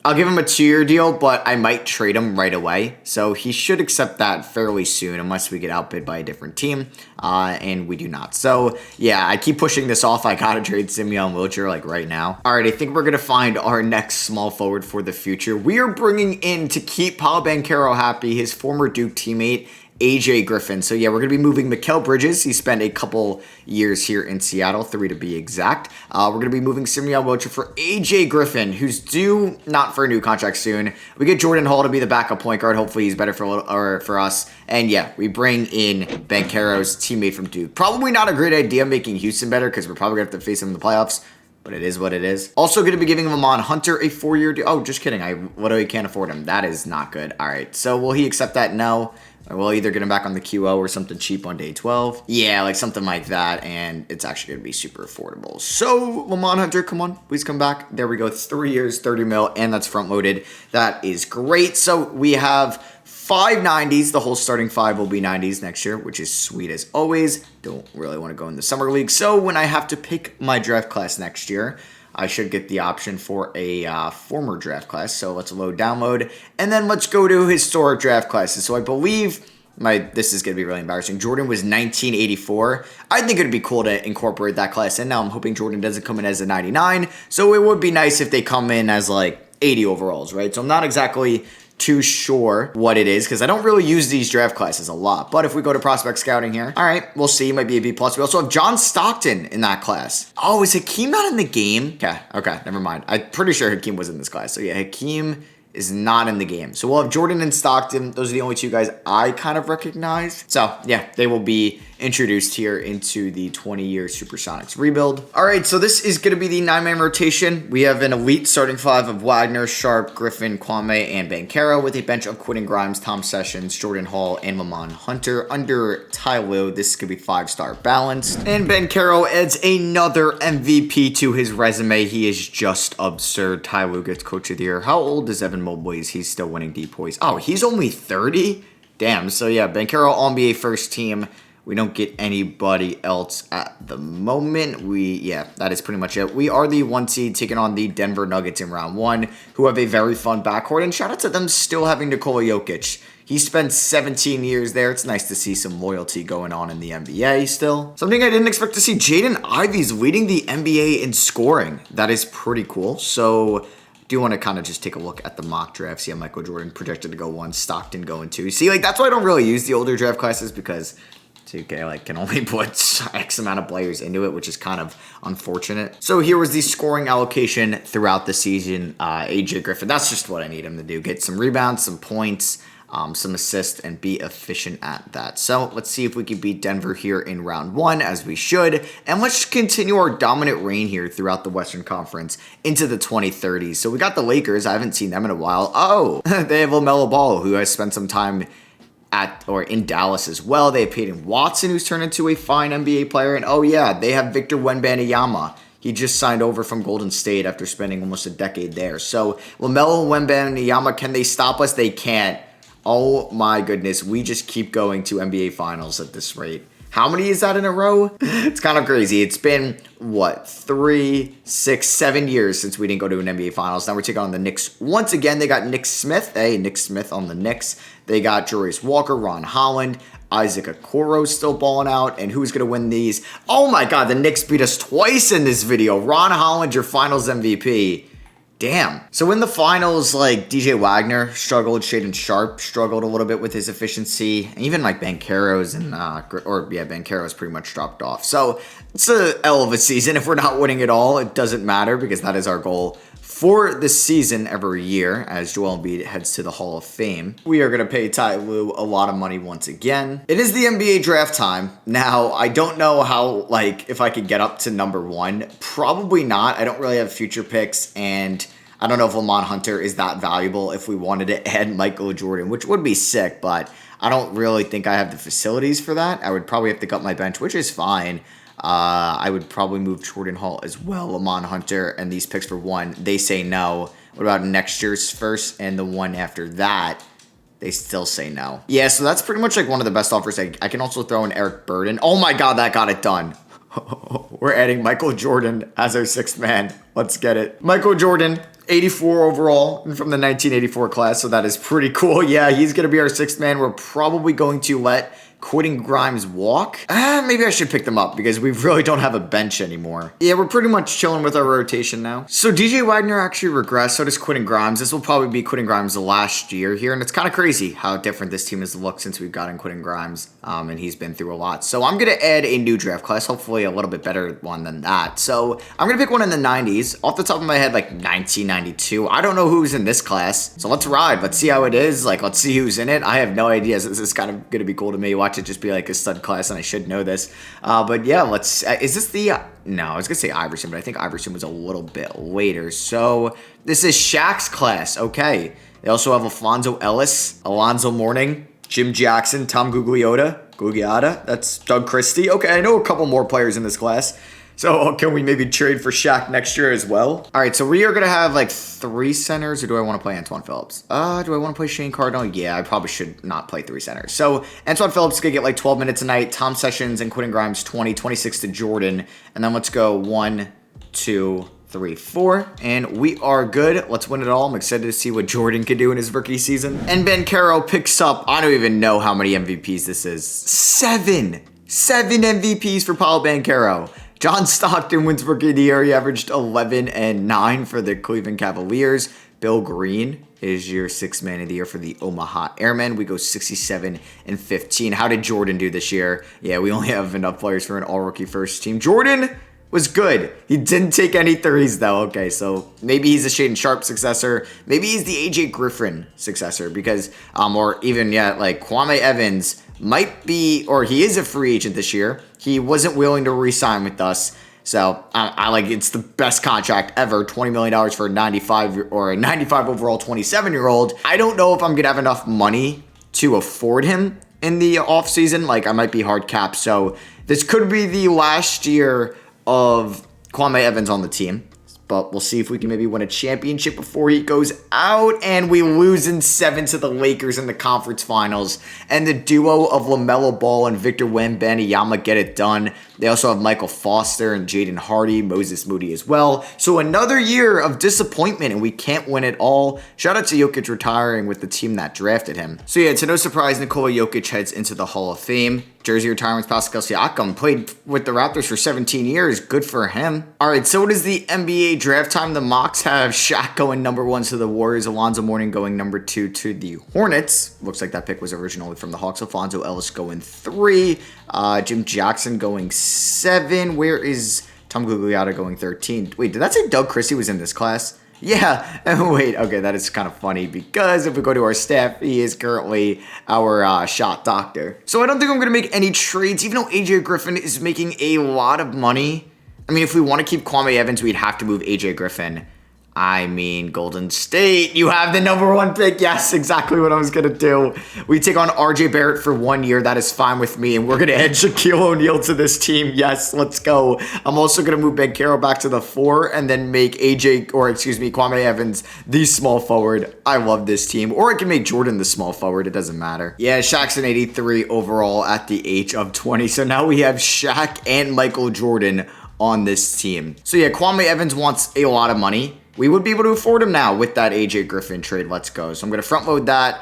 I'll give him a 2-year deal, but I might trade him right away. So he should accept that fairly soon unless we get outbid by a different team, and we do not. So, yeah, I keep pushing this off. I got to trade Simeon Wilcher, like, right now. All right, I think we're going to find our next small forward for the future. We are bringing in, to keep Paolo Banchero happy, his former Duke teammate, AJ Griffin. So yeah, we're going to be moving Mikal Bridges. He spent a couple years here in Seattle, 3 to be exact. We're going to be moving Simeon Wilcher for AJ Griffin, who's due not for a new contract soon. We get Jordan Hall to be the backup point guard. Hopefully he's better for us. And yeah, we bring in Banchero's teammate from Duke. Probably not a great idea making Houston better because we're probably going to have to face him in the playoffs. But it is what it is. Also going to be giving Lamont Hunter a 4-year deal. Oh, just kidding. I literally can't afford him. That is not good. All right. So will he accept that? No. Or we'll either get him back on the QO or something cheap on day 12. Yeah, like something like that. And it's actually going to be super affordable. So Lamont Hunter, come on. Please come back. There we go. It's 3 years, 30 mil. And that's front loaded. That is great. So we have 5 90s. The whole starting 5 will be 90s next year, which is sweet as always. Don't really want to go in the summer league. So when I have to pick my draft class next year, I should get the option for a former draft class. So let's download, and then let's go to historic draft classes. So I believe this is going to be really embarrassing. Jordan was 1984. I think it would be cool to incorporate that class in. Now I'm hoping Jordan doesn't come in as a 99. So it would be nice if they come in as like 80 overalls, right? So I'm not exactly too sure what it is because I don't really use these draft classes a lot. But if we go to prospect scouting here, all right, we'll see. Might be a B+. We also have John Stockton in that class. Oh, is Hakeem not in the game? Okay, never mind. I'm pretty sure Hakeem was in this class. So yeah, Hakeem is not in the game. So we'll have Jordan and Stockton. Those are the only 2 guys I kind of recognize. So yeah, they will be introduced here into the 20-year Supersonics rebuild. All right, so this is going to be the 9-man rotation. We have an elite starting 5 of Wagner, Sharpe, Griffin, Kwame, and Banchero with a bench of Quentin Grimes, Tom Sessions, Jordan Hall, and Lamont Hunter. Under Ty Lue, this could be 5-star balanced. And Banchero adds another MVP to his resume. He is just absurd. Ty Lue gets Coach of the Year. How old is Evan Mobley? He's still winning depoys. Oh, he's only 30? Damn, so yeah, Banchero All-NBA first team. We don't get anybody else at the moment. Yeah, that is pretty much it. We are the 1 seed taking on the Denver Nuggets in round 1, who have a very fun backcourt. And shout out to them still having Nikola Jokic. He spent 17 years there. It's nice to see some loyalty going on in the NBA still. Something I didn't expect to see, Jaden Ivey's leading the NBA in scoring. That is pretty cool. So do you want to kind of just take a look at the mock draft, see how Michael Jordan projected to go 1, Stockton going 2. See, like, that's why I don't really use the older draft classes, because 2K like can only put X amount of players into it, which is kind of unfortunate. So here was the scoring allocation throughout the season. AJ Griffin, that's just what I need him to do. Get some rebounds, some points, some assists, and be efficient at that. So let's see if we can beat Denver here in round 1, as we should. And let's continue our dominant reign here throughout the Western Conference into the 2030s. So we got the Lakers. I haven't seen them in a while. Oh, they have LaMelo Ball, who has spent some time in Dallas as well. They have Peyton Watson, who's turned into a fine NBA player. And oh yeah, they have Victor Wembanyama. He just signed over from Golden State after spending almost a decade there. So LaMelo, Wembanyama, can they stop us? They can't. Oh my goodness, we just keep going to NBA Finals at this rate. How many is that in a row? It's kind of crazy. It's been, what, 3, 6, 7 years since we didn't go to an NBA Finals. Now we're taking on the Knicks. Once again, they got Nick Smith. Hey, Nick Smith on the Knicks. They got Jarius Walker, Ron Holland, Isaac Okoro still balling out. And who's going to win these? Oh my God, the Knicks beat us twice in this video. Ron Holland, your Finals MVP. Damn. So in the finals, like, DJ Wagner struggled, Shaedon Sharpe struggled a little bit with his efficiency, and even like Banchero's Banchero's pretty much dropped off. So it's a L of a season. If we're not winning it all, it doesn't matter, because that is our goal for the season every year as Joel Embiid heads to the Hall of Fame. We are going to pay Ty Lue a lot of money once again. It is the NBA draft time. Now, I don't know how, like, if I could get up to number 1. Probably not. I don't really have future picks, and I don't know if Lamont Hunter is that valuable if we wanted to add Michael Jordan, which would be sick, but I don't really think I have the facilities for that. I would probably have to cut my bench, which is fine. I would probably move Jordan Hall as well, Lamont Hunter, and these picks for 1. They say no. What about next year's first and the one after that? They still say no. Yeah, so that's pretty much like one of the best offers. I can also throw in Eric Burden. Oh my God, that got it done. We're adding Michael Jordan as our 6th man. Let's get it. Michael Jordan, 84 overall from the 1984 class, so that is pretty cool. Yeah, he's going to be our 6th man. We're probably going to let Quentin Grimes walk. Maybe I should pick them up, because we really don't have a bench anymore. Yeah, we're pretty much chilling with our rotation now. So DJ Wagner actually regressed, so does Quentin Grimes. This will probably be Quentin Grimes' last year here, and it's kind of crazy how different this team has looked since we've gotten Quentin Grimes, and he's been through a lot. So I'm going to add a new draft class, hopefully a little bit better one than that. So I'm going to pick one in the 90s. Off the top of my head, like 1992. I don't know who's in this class, so let's ride. Let's see how it is. Like, let's see who's in it. I have no idea. This is kind of going to be cool to me. Watch it just be like a stud class, and I should know this. But yeah, let's, is this the, no, I was going to say Iverson, but I think Iverson was a little bit later. So this is Shaq's class. Okay. They also have Alfonso Ellis, Alonzo Mourning, Jim Jackson, Tom Gugliotta. That's Doug Christie. Okay, I know a couple more players in this class. So can we maybe trade for Shaq next year as well? All right, so we are going to have like 3 centers, or do I want to play Antoine Phillips? Do I want to play Shane Cardinal? Yeah, I probably should not play 3 centers. So Antoine Phillips is going to get like 12 minutes a night. Tom Sessions and Quentin Grimes 20, 26 to Jordan. And then let's go 1, 2, 3, 4. And we are good. Let's win it all. I'm excited to see what Jordan can do in his rookie season. And Banchero picks up, I don't even know how many MVPs this is. 7 MVPs for Paolo Banchero. John Stockton wins Rookie of the Year. He averaged 11 and 9 for the Cleveland Cavaliers. Bill Green is your 6th man of the year for the Omaha Airmen. We go 67 and 15. How did Jordan do this year? Yeah, we only have enough players for an all-rookie first team. Jordan was good. He didn't take any threes, though. Okay, so maybe he's a Shaedon Sharpe successor. Maybe he's the AJ Griffin successor, because, or even yet, like Kwame Evans might be, or he is a free agent this year. He wasn't willing to re-sign with us. So I like, it's the best contract ever, $20 million for a 95 overall 27-year-old. I don't know if I'm going to have enough money to afford him in the offseason. Like, I might be hard capped. So this could be the last year of Kwame Evans on the team. but we'll see if we can maybe win a championship before he goes out. And we lose in 7 to the Lakers in the conference finals. And the duo of LaMelo Ball and Victor Wembanyama get it done. They also have Michael Foster and Jaden Hardy, Moses Moody as well. So another year of disappointment, and we can't win it all. Shout out to Jokic retiring with the team that drafted him. So yeah, it's no surprise Nikola Jokic heads into the Hall of Fame. Jersey retirements, Pascal Siakam played with the Raptors for 17 years. Good for him. All right, so what is the NBA draft time? The mocks have Shaq going number 1 to the Warriors, Alonzo Mourning going number 2 to the Hornets. Looks like that pick was originally from the Hawks. Alfonso Ellis going 3. Jim Jackson going 7. Where is Tom Gugliotta going 13? Wait, did that say Doug Christie was in this class? Yeah, wait, okay, that is kind of funny because if we go to our staff, he is currently our shot doctor. So I don't think I'm going to make any trades, even though AJ Griffin is making a lot of money. I mean, if we want to keep Kwame Evans, we'd have to move AJ Griffin. I mean, Golden State, you have the number 1 pick. Yes, exactly what I was going to do. We take on RJ Barrett for 1 year. That is fine with me. And we're going to add Shaquille O'Neal to this team. Yes, let's go. I'm also going to move Ben Caro back to the 4 and then make Kwame Evans the small forward. I love this team. Or I can make Jordan the small forward. It doesn't matter. Yeah, Shaq's an 83 overall at the age of 20. So now we have Shaq and Michael Jordan on this team. So yeah, Kwame Evans wants a lot of money. We would be able to afford him now with that AJ Griffin trade. Let's go. So I'm going to front load that.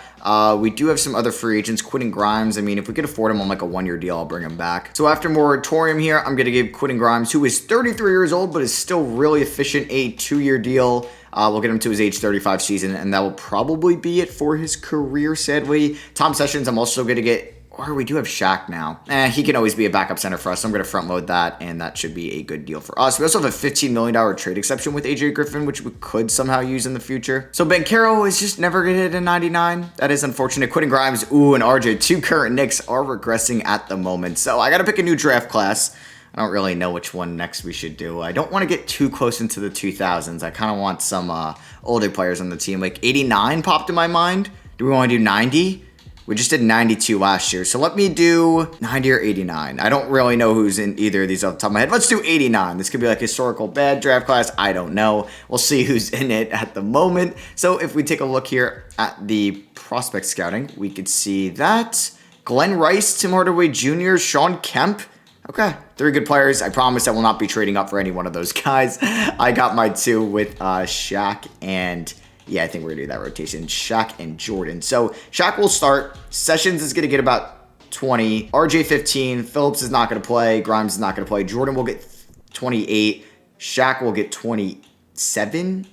We do have some other free agents. Quentin Grimes. I mean, if we could afford him on like a 1-year deal, I'll bring him back. So after moratorium here, I'm going to give Quentin Grimes, who is 33 years old, but is still really efficient, a 2-year deal. We'll get him to his age 35 season, and that will probably be it for his career, sadly. Tom Sessions, I'm also going to get... Or we do have Shaq now. He can always be a backup center for us, so I'm going to front load that, and that should be a good deal for us. We also have a $15 million trade exception with AJ Griffin, which we could somehow use in the future. So Ben Caro is just never going to hit a 99. That is unfortunate. Quentin Grimes, and RJ, 2 current Knicks are regressing at the moment. So I got to pick a new draft class. I don't really know which one next we should do. I don't want to get too close into the 2000s. I kind of want some older players on the team. Like 89 popped in my mind. Do we want to do 90? We just did 92 last year, so let me do 90 or 89. I don't really know who's in either of these off the top of my head. Let's do 89. This could be like historical bad draft class. I don't know. We'll see who's in it at the moment. So if we take a look here at the prospect scouting, we could see that Glenn Rice, Tim Hardaway Jr., Sean Kemp. Okay, 3 good players. I promise I will not be trading up for any one of those guys. I got my 2 with Shaq and... Yeah, I think we're going to do that rotation. Shaq and Jordan. So Shaq will start. Sessions is going to get about 20. RJ 15. Phillips is not going to play. Grimes is not going to play. Jordan will get 28. Shaq will get 27.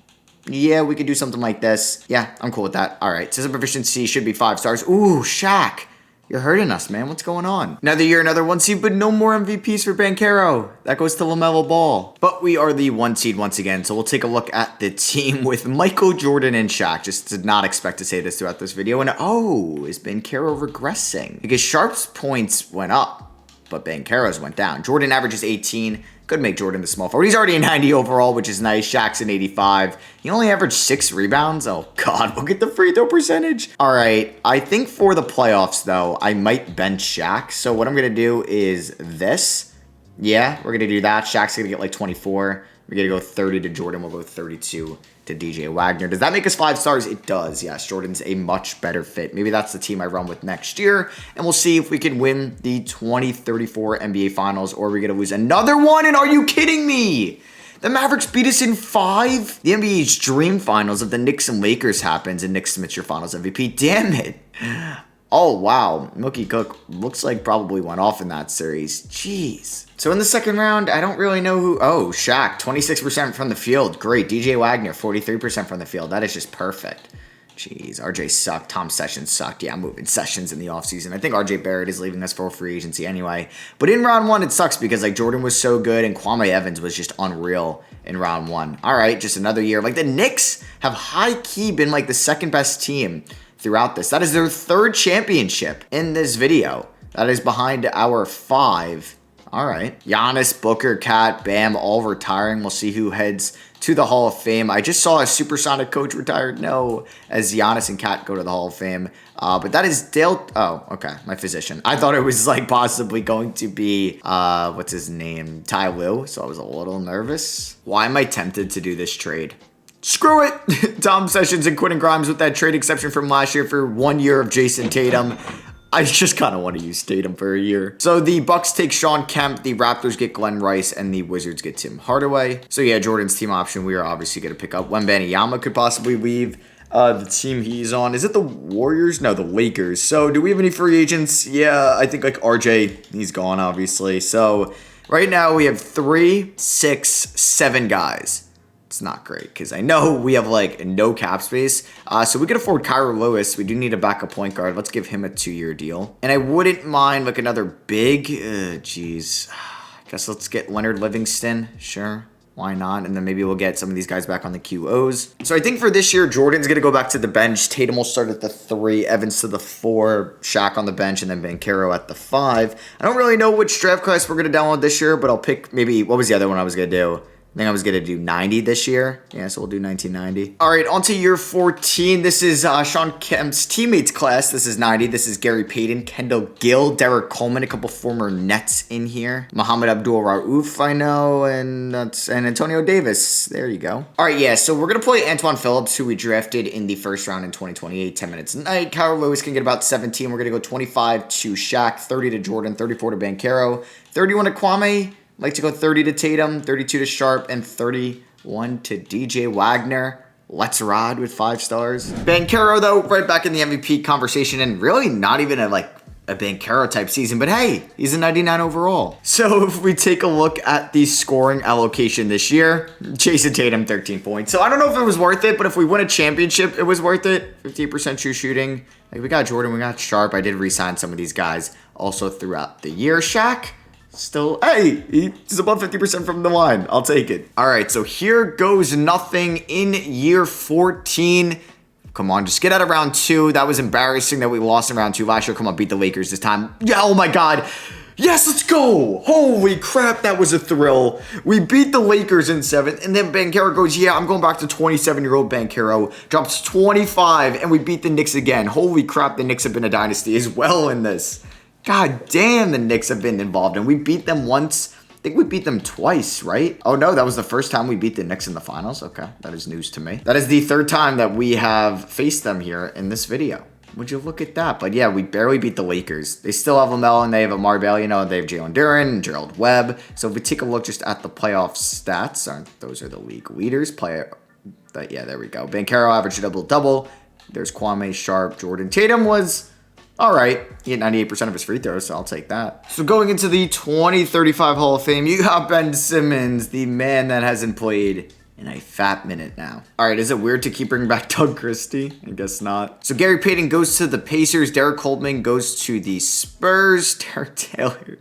Yeah, we could do something like this. Yeah, I'm cool with that. All right. System proficiency should be 5 stars. Ooh, Shaq. You're hurting us, man. What's going on? Another year, another 1 seed, but no more MVPs for Ben Caro. That goes to LaMelo Ball. But we are the 1 seed once again, so we'll take a look at the team with Michael Jordan and Shaq. Just did not expect to say this throughout this video. And is Ben Caro regressing? Because Sharp's points went up, but Ben Caro's went down. Jordan averages 18. Could make Jordan the small forward. He's already a 90 overall, which is nice. Shaq's an 85. He only averaged 6 rebounds. Oh, God. Look at the free throw percentage. All right. I think for the playoffs, though, I might bench Shaq. So what I'm going to do is this. Yeah, we're going to do that. Shaq's going to get like 24. We're going to go 30 to Jordan. We'll go 32 to DJ Wagner. Does that make us 5 stars? It does. Yes, Jordan's a much better fit. Maybe that's the team I run with next year, and we'll see if we can win the 2034 NBA Finals, or we're going to lose another one, and are you kidding me? The Mavericks beat us in 5? The NBA's dream finals of the Knicks and Lakers happens, and Nick Smith's your finals MVP. Damn it. Oh, wow. Mookie Cook looks like probably went off in that series. Jeez. So in the second round, I don't really know who... Oh, Shaq, 26% from the field. Great. DJ Wagner, 43% from the field. That is just perfect. Jeez, RJ sucked. Tom Sessions sucked. Yeah, I'm moving Sessions in the offseason. I think RJ Barrett is leaving us for free agency anyway. But in round 1, it sucks because like Jordan was so good and Kwame Evans was just unreal in round 1. All right, just another year. Like the Knicks have high-key been like the second best team throughout this. That is their 3rd championship in this video. That is behind our 5 All right. Giannis, Booker, Cat, Bam, all retiring. We'll see who heads to the Hall of Fame. I just saw a Supersonic coach retired. No, as Giannis and Cat go to the Hall of Fame. But that is Dale. Oh, okay. My physician. I thought it was like possibly going to be, what's his name? Ty Lue. So I was a little nervous. Why am I tempted to do this trade? Screw it. Tom Sessions and Quentin Grimes with that trade exception from last year for 1 year of Jason Tatum. I just kind of want to use Tatum for a year. So the Bucks take Sean Kemp, the Raptors get Glenn Rice, and the Wizards get Tim Hardaway. So yeah, Jordan's team option, we are obviously going to pick up. Wembanyama could possibly leave the team he's on. Is it the Warriors? No, the Lakers. So do we have any free agents? Yeah, I think like RJ, he's gone obviously. So right now we have 3, 6, 7 guys. It's not great because I know we have like no cap space. So we could afford Kyra Lewis. We do need a backup point guard. Let's give him a 2-year deal. And I wouldn't mind like another big, geez. I guess let's get Leonard Livingston. Sure. Why not? And then maybe we'll get some of these guys back on the QOs. So I think for this year, Jordan's going to go back to the bench. Tatum will start at the 3, Evans to the 4, Shaq on the bench, and then Banchero at the 5. I don't really know which draft class we're going to download this year, but I'll pick maybe, what was the other one I was going to do? I think I was going to do 90 this year. Yeah, so we'll do 1990. All right, on to year 14. This is Sean Kemp's teammates class. This is 90. This is Gary Payton, Kendall Gill, Derek Coleman, a couple former Nets in here. Muhammad Abdul-Rauf, I know, and Antonio Davis. There you go. All right, yeah, so we're going to play Antoine Phillips, who we drafted in the first round in 2028, 10 minutes a night. Kyra Lewis can get about 17. We're going to go 25 to Shaq, 30 to Jordan, 34 to Banchero, 31 to Kwame. Like to go 30 to Tatum, 32 to Sharp, and 31 to DJ Wagner. Let's ride with 5 stars. Banchero, though, right back in the MVP conversation, and really not even a Banchero type season, but hey, he's a 99 overall. So if we take a look at the scoring allocation this year, Jason Tatum, 13 points. So I don't know if it was worth it, but if we win a championship, it was worth it. 58% true shooting. Like we got Jordan, we got Sharp. I did re-sign some of these guys also throughout the year. Shaq, still, hey, he's above 50% from the line. I'll take it. All right, so here goes nothing in year 14. Come on, just get out of round 2. That was embarrassing that we lost in round 2 last year. Come on, beat the Lakers this time. Yeah, oh my God. Yes, let's go. Holy crap, that was a thrill. We beat the Lakers in 7, and then Banchero goes, yeah, I'm going back to 27-year-old Banchero. Drops 25, and we beat the Knicks again. Holy crap, the Knicks have been a dynasty as well in this. God damn, the Knicks have been involved, and we beat them once. I think we beat them twice, right? Oh, no, that was the first time we beat the Knicks in the finals. Okay, that is news to me. That is the 3rd time that we have faced them here in this video. Would you look at that? But yeah, we barely beat the Lakers. They still have LaMelo, and they have Amar Bailey, they have Jalen Duren and Gerald Webb. So if we take a look just at the playoff stats, those are the league leaders. Yeah, there we go. Banchero averaged a double-double. There's Kwame, Sharp, Jordan. Tatum was all right. He hit 98% of his free throws, so I'll take that. So going into the 2035 Hall of Fame, you got Ben Simmons, the man that hasn't played in a fat minute now. All right, is it weird to keep bringing back Doug Christie? I guess not. So Gary Payton goes to the Pacers. Derek Coleman goes to the Spurs. Derek Taylor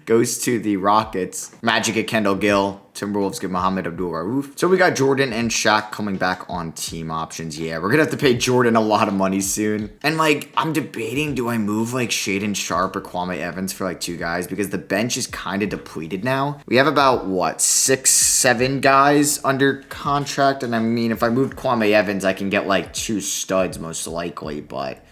goes to the Rockets. Magic at Kendall Gill. Timberwolves get Muhammad Abdul-Rauf. So we got Jordan and Shaq coming back on team options. Yeah, we're gonna have to pay Jordan a lot of money soon. And I'm debating, do I move Shaedon Sharp or Kwame Evans for 2 guys? Because the bench is kind of depleted now. We have about, 6, 7 guys under contract. And I mean, if I moved Kwame Evans, I can get 2 studs most likely, but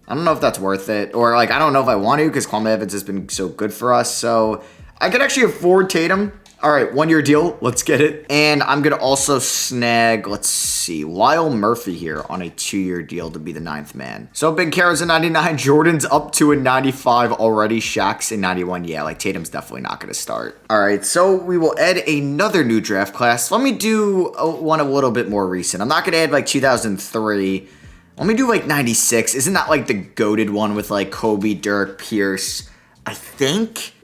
I don't know if that's worth it. Or I don't know if I want to because Kwame Evans has been so good for us. So I could actually afford Tatum. All right, 1-year deal. Let's get it. And I'm going to also snag, let's see, Lyle Murphy here on a 2-year deal to be the 9th man. So Banchero's a 99. Jordan's up to a 95 already. Shaq's a 91. Yeah, Tatum's definitely not going to start. All right, so we will add another new draft class. Let me do one a little bit more recent. I'm not going to add 2003. Let me do 96. Isn't that the goated one with Kobe, Dirk, Pierce? I think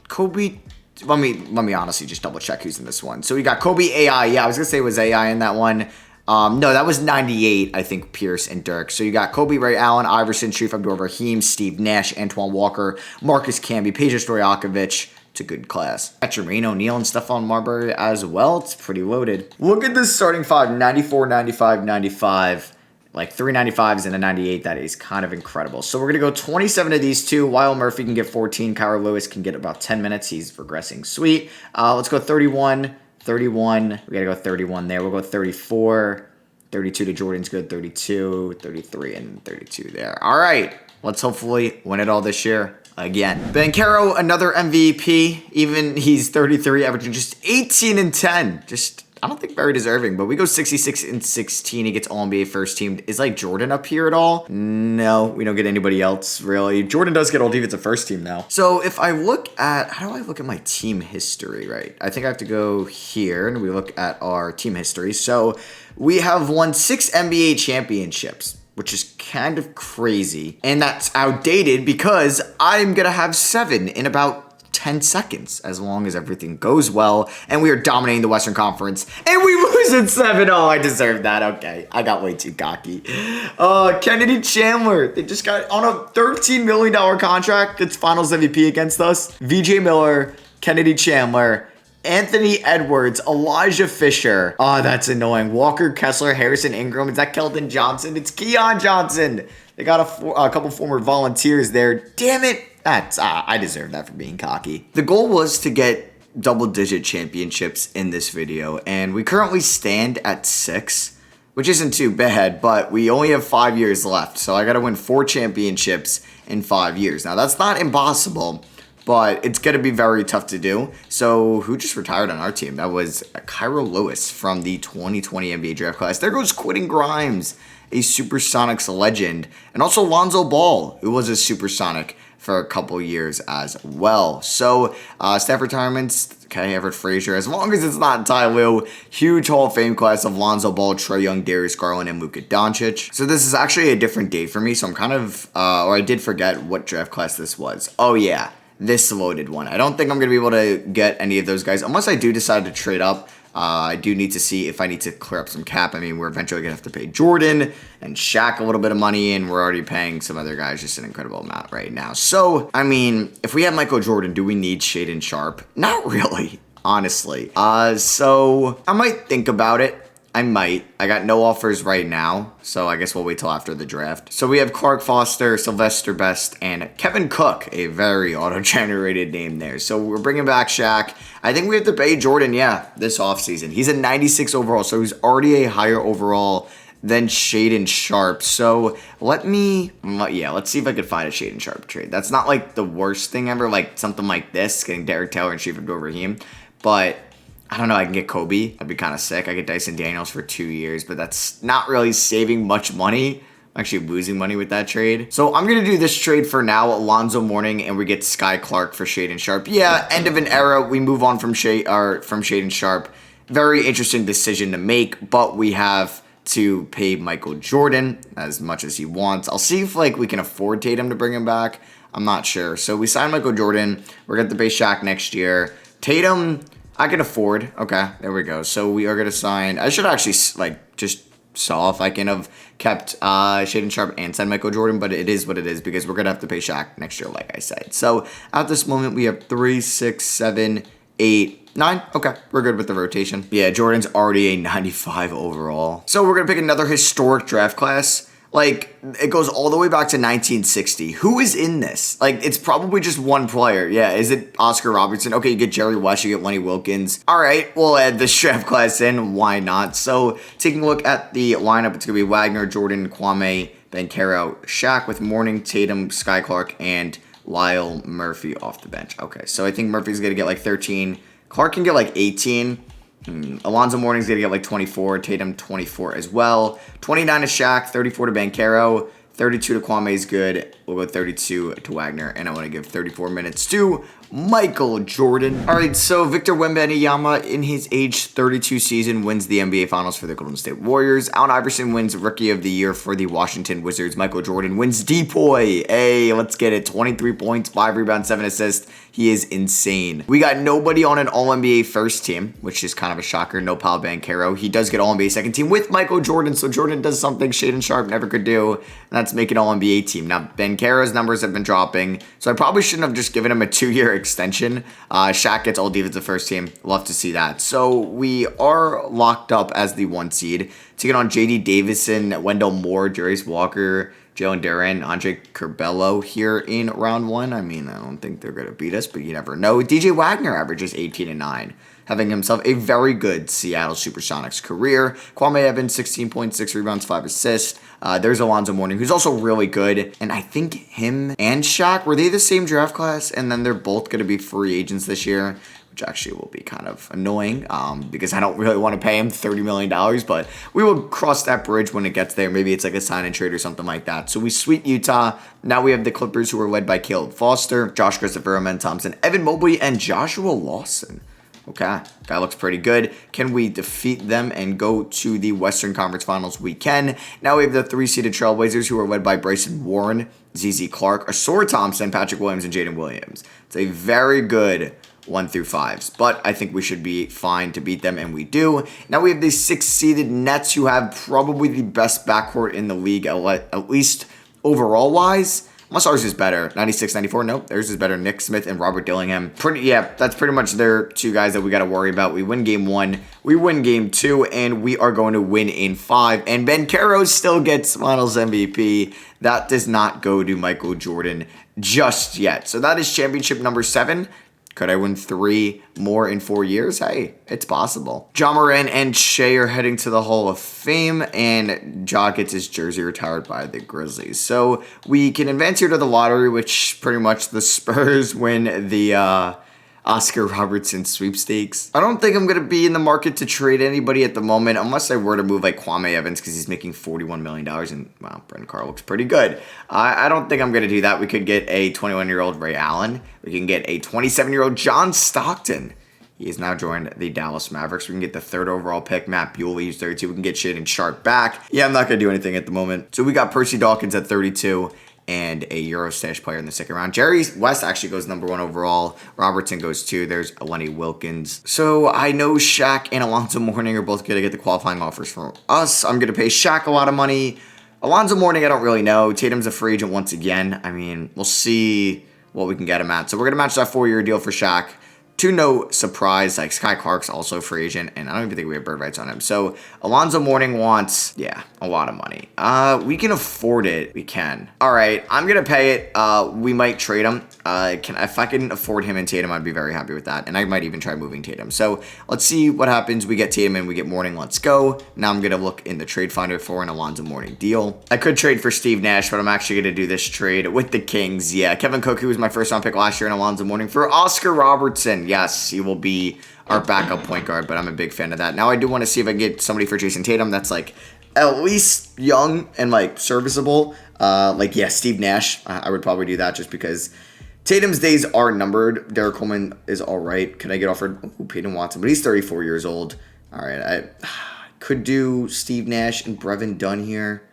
Kobe. Let me honestly just double check who's in this one. So we got Kobe, AI. Yeah, I was gonna say it was AI in that one. No, that was 98, I think, Pierce and Dirk. So you got Kobe, Ray Allen, Iverson, Sharif Abdul-Rahim, Steve Nash, Antoine Walker, Marcus Camby, Peja Stojakovic. It's a good class. Got Jermaine O'Neal and Stephon Marbury as well. It's pretty loaded. Look at this starting 5, 94, 95, 95. like 395s and a 98. That is kind of incredible. So we're going to go 27 of these two. While Murphy can get 14, Kyra Lewis can get about 10 minutes. He's regressing sweet. Let's go 31, 31. We got to go 31 there. We'll go 34, 32 to Jordan's good, 32, 33, and 32 there. All right. Let's hopefully win it all this year again. Banchero, another MVP. Even he's 33, averaging just 18 and 10. Just, I don't think very deserving, but we go 66 and 16. He gets All-NBA first team. Is like Jordan up here at all? No, we don't get anybody else really. Jordan does get All-Defensive first team now. So if I look at, how do I look at my team history, right? I think I have to go here and we look at our team history. So we have won 6 NBA championships, which is kind of crazy. And that's outdated because I'm going to have 7 in about 10 seconds, as long as everything goes well. And we are dominating the Western Conference. And we lose at 7. Oh, I deserve that. Okay, I got way too cocky. Kennedy Chandler. They just got on a $13 million contract. It's finals MVP against us. VJ Miller, Kennedy Chandler, Anthony Edwards, Elijah Fisher. Oh, that's annoying. Walker Kessler, Harrison Ingram. Is that Keldon Johnson? It's Keon Johnson. They got a couple former Volunteers there. Damn it. That's I deserve that for being cocky. The goal was to get double-digit championships in this video, and we currently stand at 6, which isn't too bad, but we only have 5 years left, so I got to win 4 championships in 5 years. Now, that's not impossible, but it's going to be very tough to do. So who just retired on our team? That was Kyra Lewis from the 2020 NBA draft class. There goes Quentin Grimes, a Supersonics legend, and also Lonzo Ball, who was a Supersonic for a couple years as well. So staff retirements, okay, Everett Frazier, as long as it's not Ty Lue. Huge Hall of Fame class of Lonzo Ball, Trae Young, Darius Garland, and Luka Doncic. So this is actually a different date for me, so I'm kind of, or I did forget what draft class this was. Oh yeah, this loaded one. I don't think I'm going to be able to get any of those guys, unless I do decide to trade up. I do need to see if I need to clear up some cap. I mean, we're eventually going to have to pay Jordan and Shaq a little bit of money, and we're already paying some other guys just an incredible amount right now. So, I mean, if we have Michael Jordan, do we need Shaedon Sharpe? Not really, honestly. So I might think about it. I might. I got no offers right now, so I guess we'll wait till after the draft. So we have Clark Foster, Sylvester Best, and Kevin Cook, a very auto-generated name there. So we're bringing back Shaq. I think we have to pay Jordan, this offseason. He's a 96 overall, so he's already a higher overall than Shaedon Sharpe. So let's see if I could find a Shaedon Sharpe trade. That's not like the worst thing ever, like something like this, getting Derek Taylor and Shaedon Abdul-Rahim, but I don't know, I can get Kobe. That'd be kind of sick. I get Dyson Daniels for 2 years, but that's not really saving much money. I'm actually losing money with that trade. So I'm going to do this trade for now, Alonzo Mourning, and we get Sky Clark for Shaedon Sharpe. Yeah, end of an era. We move on from Shaedon Sharpe. Very interesting decision to make, but we have to pay Michael Jordan as much as he wants. I'll see if we can afford Tatum to bring him back. I'm not sure. So we signed Michael Jordan. We're going to pay Shaq next year. Tatum, I can afford. Okay, there we go. So we are going to sign. I should actually just saw if I can have kept Shaedon Sharpe and signed Michael Jordan, but it is what it is because we're going to have to pay Shaq next year, like I said. So at this moment, we have 3, 6, 7, 8, 9. Okay, we're good with the rotation. Yeah, Jordan's already a 95 overall. So we're going to pick another historic draft class. It goes all the way back to 1960. Who is in this? It's probably just one player. Yeah, is it Oscar Robertson? Okay, you get Jerry West, you get Lenny Wilkins. All right, we'll add this draft class in. Why not? So, taking a look at the lineup, it's going to be Wagner, Jordan, Kwame, Banchero, Shaq with Mourning, Tatum, Sky Clark, and Lyle Murphy off the bench. Okay, so I think Murphy's going to get 13. Clark can get 18. Alonzo Mourning's going to get 24. Tatum, 24 as well. 29 to Shaq, 34 to Banchero, 32 to Kwame is good. We'll go 32 to Wagner, and I want to give 34 minutes to Michael Jordan. All right, so Victor Wembanyama in his age 32 season wins the NBA Finals for the Golden State Warriors. Allen Iverson wins Rookie of the Year for the Washington Wizards. Michael Jordan wins DPOY. Hey, let's get it. 23 points, 5 rebounds, 7 assists. He is insane. We got nobody on an All-NBA first team, which is kind of a shocker. No Paolo Banchero. He does get All-NBA second team with Michael Jordan, so Jordan does something Shaedon Sharpe never could do, and that's make an All-NBA team. Now, Banchero's numbers have been dropping, so I probably shouldn't have just given him a 2-year extension. Shaq gets all defensive first team. Love to see that. So we are locked up as the 1 seed. Taking on J.D. Davison, Wendell Moore, Jarius Walker, Jalen Duren, Andre Curbelo here in round 1. I mean, I don't think they're going to beat us, but you never know. DJ Wagner averages 18 and 9, having himself a very good Seattle Supersonics career. Kwame Evans, 16.6 rebounds, 5 assists. There's Alonzo Mourning, who's also really good. And I think him and Shaq, were they the same draft class? And then they're both going to be free agents this year, which actually will be kind of annoying because I don't really want to pay him $30 million, but we will cross that bridge when it gets there. Maybe it's like a sign and trade or something like that. So we sweep Utah. Now we have the Clippers, who are led by Caleb Foster, Josh Christopher, Amen Thompson, Evan Mobley, and Joshua Lawson. Okay, that looks pretty good. Can we defeat them and go to the Western Conference Finals? We can. Now we have the 3-seeded Trailblazers, who are led by Bryson Warren, ZZ Clark, Asor Thompson, Patrick Williams, and Jaden Williams. It's a very good 1 through 5s, but I think we should be fine to beat them, and we do. Now we have the 6-seeded Nets, who have probably the best backcourt in the league, at least overall-wise. Unless ours is better. 96-94. Nope. Theirs is better. Nick Smith and Robert Dillingham. That's pretty much their 2 guys that we got to worry about. We win game 1. We win game 2. And we are going to win in 5. And Ben Caro still gets Finals MVP. That does not go to Michael Jordan just yet. So that is championship number 7. Could I win 3 more in 4 years? Hey, it's possible. Ja Morant and Shea are heading to the Hall of Fame, and Ja gets his jersey retired by the Grizzlies. So we can advance here to the lottery, which pretty much the Spurs win the Oscar Robertson sweepstakes. I don't think I'm going to be in the market to trade anybody at the moment, unless I were to move like Kwame Evans, because he's making $41 million, and wow, Brandon Carr looks pretty good. I don't think I'm going to do that. We could get a 21-year-old Ray Allen. We can get a 27-year-old John Stockton. He has now joined the Dallas Mavericks. We can get the 3rd overall pick, Matt Bewley, who's 32. We can get Shaedon Sharpe back. Yeah, I'm not going to do anything at the moment. So we got Percy Dawkins at 32. And a Eurostash player in the 2nd round. Jerry West actually goes number 1 overall. Robertson goes 2. There's Lenny Wilkins. So I know Shaq and Alonzo Mourning are both going to get the qualifying offers from us. I'm going to pay Shaq a lot of money. Alonzo Mourning, I don't really know. Tatum's a free agent once again. I mean, we'll see what we can get him at. So we're going to match that 4-year deal for Shaq. To no surprise, like Sky Clark's also a free agent, and I don't even think we have bird rights on him. So Alonzo Mourning wants, a lot of money. We can afford it. We can. All right, I'm gonna pay it. We might trade him. If I can afford him and Tatum, I'd be very happy with that, and I might even try moving Tatum. So let's see what happens. We get Tatum and we get Mourning. Let's go. Now I'm gonna look in the trade finder for an Alonzo Mourning deal. I could trade for Steve Nash, but I'm actually gonna do this trade with the Kings. Yeah, Kevin Cook, who was my 1st round pick last year, and Alonzo Mourning for Oscar Robertson. Yes, he will be our backup point guard, but I'm a big fan of that. Now I do want to see if I can get somebody for Jason Tatum that's like at least young and like serviceable. Steve Nash. I would probably do that just because Tatum's days are numbered. Derek Coleman is all right. Can I get offered Peyton Watson? But he's 34 years old. All right, I could do Steve Nash and Brevin Dunn here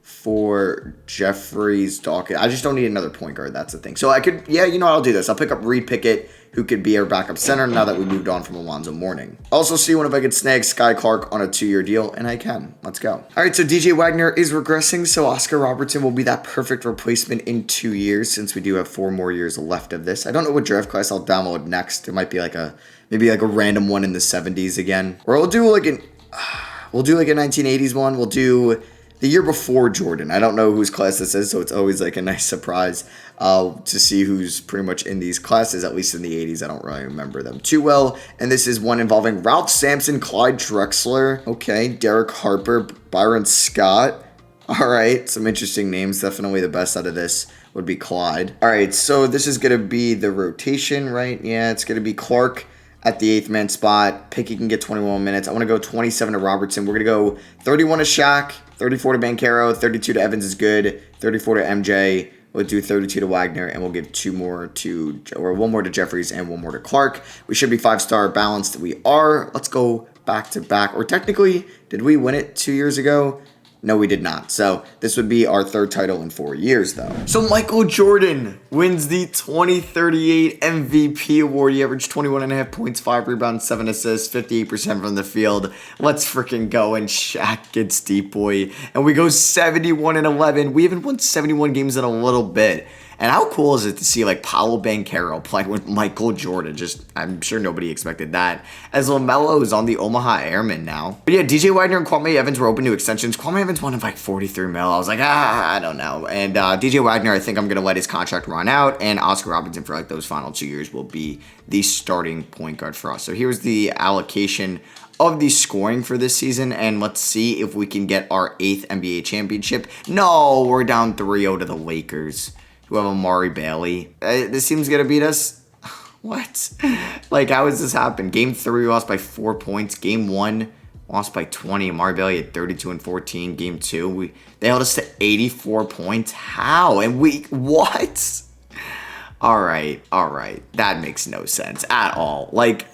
for Jeffries Dawkins. I just don't need another point guard. That's the thing. So I could, I'll do this. I'll pick up Reed Pickett, who could be our backup center now that we moved on from Alonzo Mourning. Also see if I could snag Sky Clark on a 2-year deal, and I can. Let's go. All right, so DJ Wagner is regressing, so Oscar Robertson will be that perfect replacement in 2 years, since we do have 4 more years left of this. I don't know what draft class I'll download next. It might be maybe a random one in the 70s again. Or we'll do like a 1980s one. We'll do the year before Jordan. I don't know whose class this is, so it's always like a nice surprise to see who's pretty much in these classes, at least in the 80s. I don't really remember them too well. And this is one involving Ralph Sampson, Clyde Drexler, okay, Derek Harper, Byron Scott. All right, some interesting names. Definitely the best out of this would be Clyde. All right, so this is going to be the rotation, right? Yeah, it's going to be Clark at the 8th man spot. Pickett can get 21 minutes. I want to go 27 to Robertson. We're going to go 31 to Shaq, 34 to Banchero, 32 to Evans is good, 34 to MJ. We'll do 32 to Wagner, and we'll give 1 more to Jeffries and 1 more to Clark. We should be 5-star balanced. We are. Let's go back to back. Or technically, did we win it 2 years ago? No, we did not. So this would be our 3rd title in 4 years, though. So Michael Jordan wins the 2038 MVP award. He averaged 21.5 points, 5 rebounds, 7 assists, 58% from the field. Let's freaking go. And Shaq gets deep boy. And we go 71-11. We haven't won 71 games in a little bit. And how cool is it to see like Paolo Banchero playing with Michael Jordan? I'm sure nobody expected that. As LaMelo is on the Omaha Airmen now. But yeah, DJ Wagner and Kwame Evans were open to extensions. Kwame Evans wanted like 43 mil. I was like, I don't know. And DJ Wagner, I think I'm going to let his contract run out. And Oscar Robertson for like those final 2 years will be the starting point guard for us. So here's the allocation of the scoring for this season, and let's see if we can get our 8th NBA championship. No, we're down 3-0 to the Lakers, who have Amari Bailey. This team's gonna beat us? What? Like, how has this happened? Game 3, we lost by 4 points. Game 1, lost by 20. Amari Bailey at 32 and 14. Game 2, they held us to 84 points. How? And what? All right. That makes no sense at all. Like,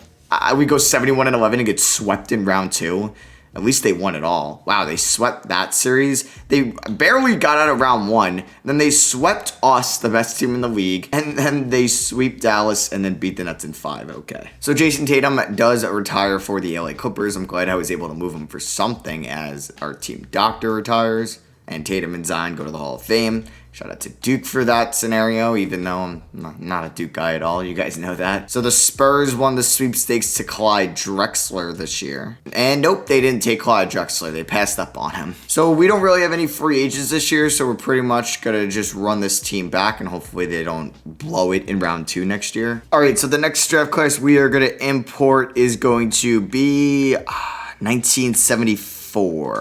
we go 71 and 11 and get swept in round 2. At least they won it all. Wow, they swept that series. They barely got out of round 1. Then they swept us, the best team in the league. And then they sweep Dallas and then beat the Nets in 5. Okay. So Jason Tatum does retire for the LA Clippers. I'm glad I was able to move him for something as our team doctor retires. And Tatum and Zion go to the Hall of Fame. Shout out to Duke for that scenario, even though I'm not a Duke guy at all. You guys know that. So the Spurs won the sweepstakes to Clyde Drexler this year. And nope, they didn't take Clyde Drexler. They passed up on him. So we don't really have any free agents this year, so we're pretty much going to just run this team back, and hopefully they don't blow it in round 2 next year. All right, so the next draft class we are going to import is going to be 1974.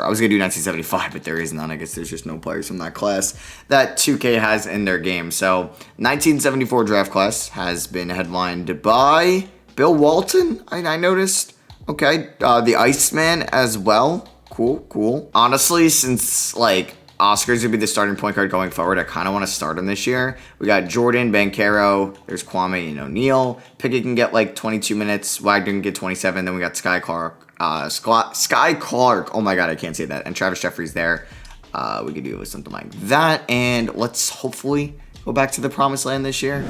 I was going to do 1975, but there is none. I guess there's just no players from that class that 2K has in their game. So 1974 draft class has been headlined by Bill Walton, I noticed. Okay, the Iceman as well. Cool. Honestly, since like Oscar's going to be the starting point guard going forward, I kind of want to start him this year. We got Jordan, Banchero, there's Kwame and O'Neal. Pickett can get like 22 minutes. Wagner can get 27. Then we got Sky Clark. Oh my god, I can't say that. And Travis Jeffrey's there. We could do with something like that. And let's hopefully go back to the promised land this year.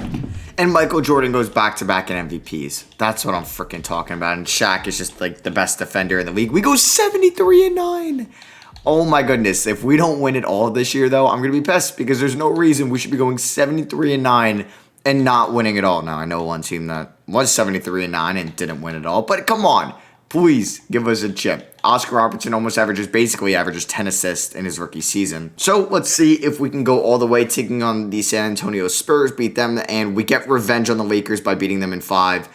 And Michael Jordan goes back-to-back in MVPs. That's what I'm freaking talking about. And Shaq is just like the best defender in the league. We go 73-9. Oh my goodness. If we don't win it all this year, though, I'm going to be pissed because there's no reason we should be going 73-9 and not winning it all. Now, I know one team that was 73-9 and didn't win it all, but come on. Please give us a chip. Oscar Robertson basically averages 10 assists in his rookie season. So let's see if we can go all the way, taking on the San Antonio Spurs, beat them, and we get revenge on the Lakers by beating them in 5.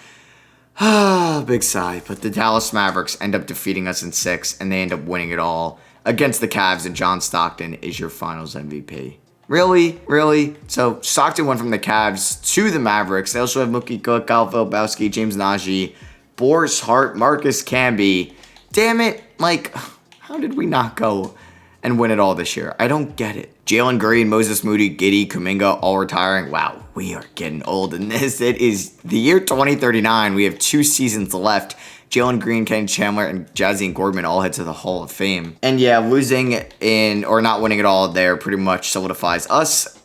Big sigh. But the Dallas Mavericks end up defeating us in 6, and they end up winning it all against the Cavs, and John Stockton is your finals MVP. Really? So Stockton went from the Cavs to the Mavericks. They also have Mookie Cook, Kyle Filipowski, James Nagy, Boris Hart, Marcus Camby. Damn it. Like, how did we not go and win it all this year? I don't get it. Jalen Green, Moses Moody, Giddey, Kuminga all retiring. Wow, we are getting old in this. It is the year 2039. We have 2 seasons left. Jalen Green, Kenny Chandler, and Jazzy and Gordman all head to the Hall of Fame. And yeah, losing or not winning it all there pretty much solidifies us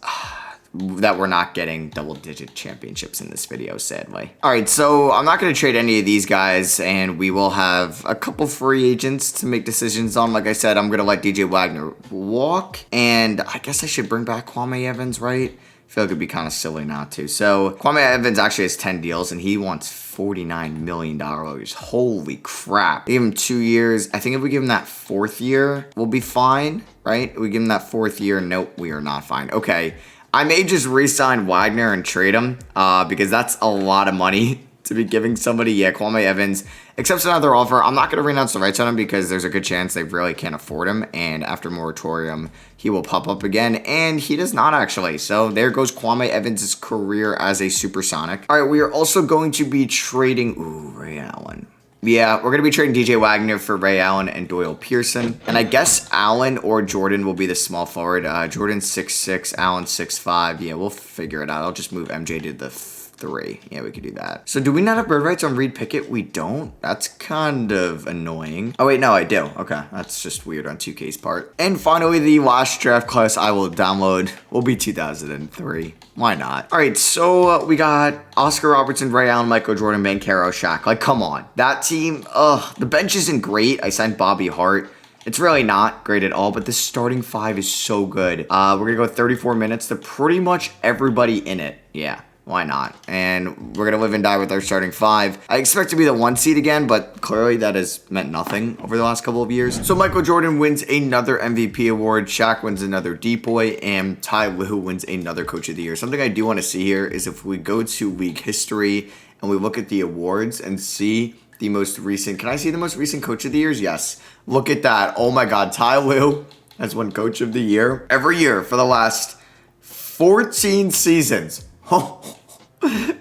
that we're not getting double-digit championships in this video, sadly. All right, so I'm not going to trade any of these guys, and we will have a couple free agents to make decisions on. Like I said, I'm going to let DJ Wagner walk, and I guess I should bring back Kwame Evans, right? I feel like it'd be kind of silly not to. So Kwame Evans actually has 10 deals, and he wants $49 million. Holy crap. We give him 2 years. I think if we give him that 4th year, we'll be fine, right? We give him that 4th year. Nope, we are not fine. Okay. I may just re-sign Wagner and trade him because that's a lot of money to be giving somebody. Yeah, Kwame Evans accepts another offer. I'm not going to renounce the rights on him because there's a good chance they really can't afford him. And after moratorium, he will pop up again. And he does not actually. So there goes Kwame Evans' career as a Supersonic. All right, we are also going to be trading... Ooh, Ray Allen. Yeah, we're going to be trading DJ Wagner for Ray Allen and Doyle Pearson. And I guess Allen or Jordan will be the small forward. Jordan 6'6", Allen 6'5". Yeah, we'll figure it out. I'll just move MJ to the 3. Yeah, we could do that. So do we not have bird rights on Reed Pickett? We don't. That's kind of annoying. Oh, wait, no, I do. Okay, that's just weird on 2K's part. And finally, the last draft class I will download will be 2003. Why not? All right, so we got Oscar Robertson, Ray Allen, Michael Jordan, Banchero, Shaq. Like, come on. That team, the bench isn't great. I signed Bobby Hart. It's really not great at all, but this starting five is so good. We're going to go 34 minutes to pretty much everybody in it. Yeah. Why not? And we're going to live and die with our starting five. I expect to be the 1 seed again, but clearly that has meant nothing over the last couple of years. So Michael Jordan wins another MVP award. Shaq wins another D-Boy. And Ty Lue wins another Coach of the Year. Something I do want to see here is if we go to league history and we look at the awards and see the most recent. Can I see the most recent Coach of the Years? Yes. Look at that. Oh my God. Ty Lue has won Coach of the Year every year for the last 14 seasons.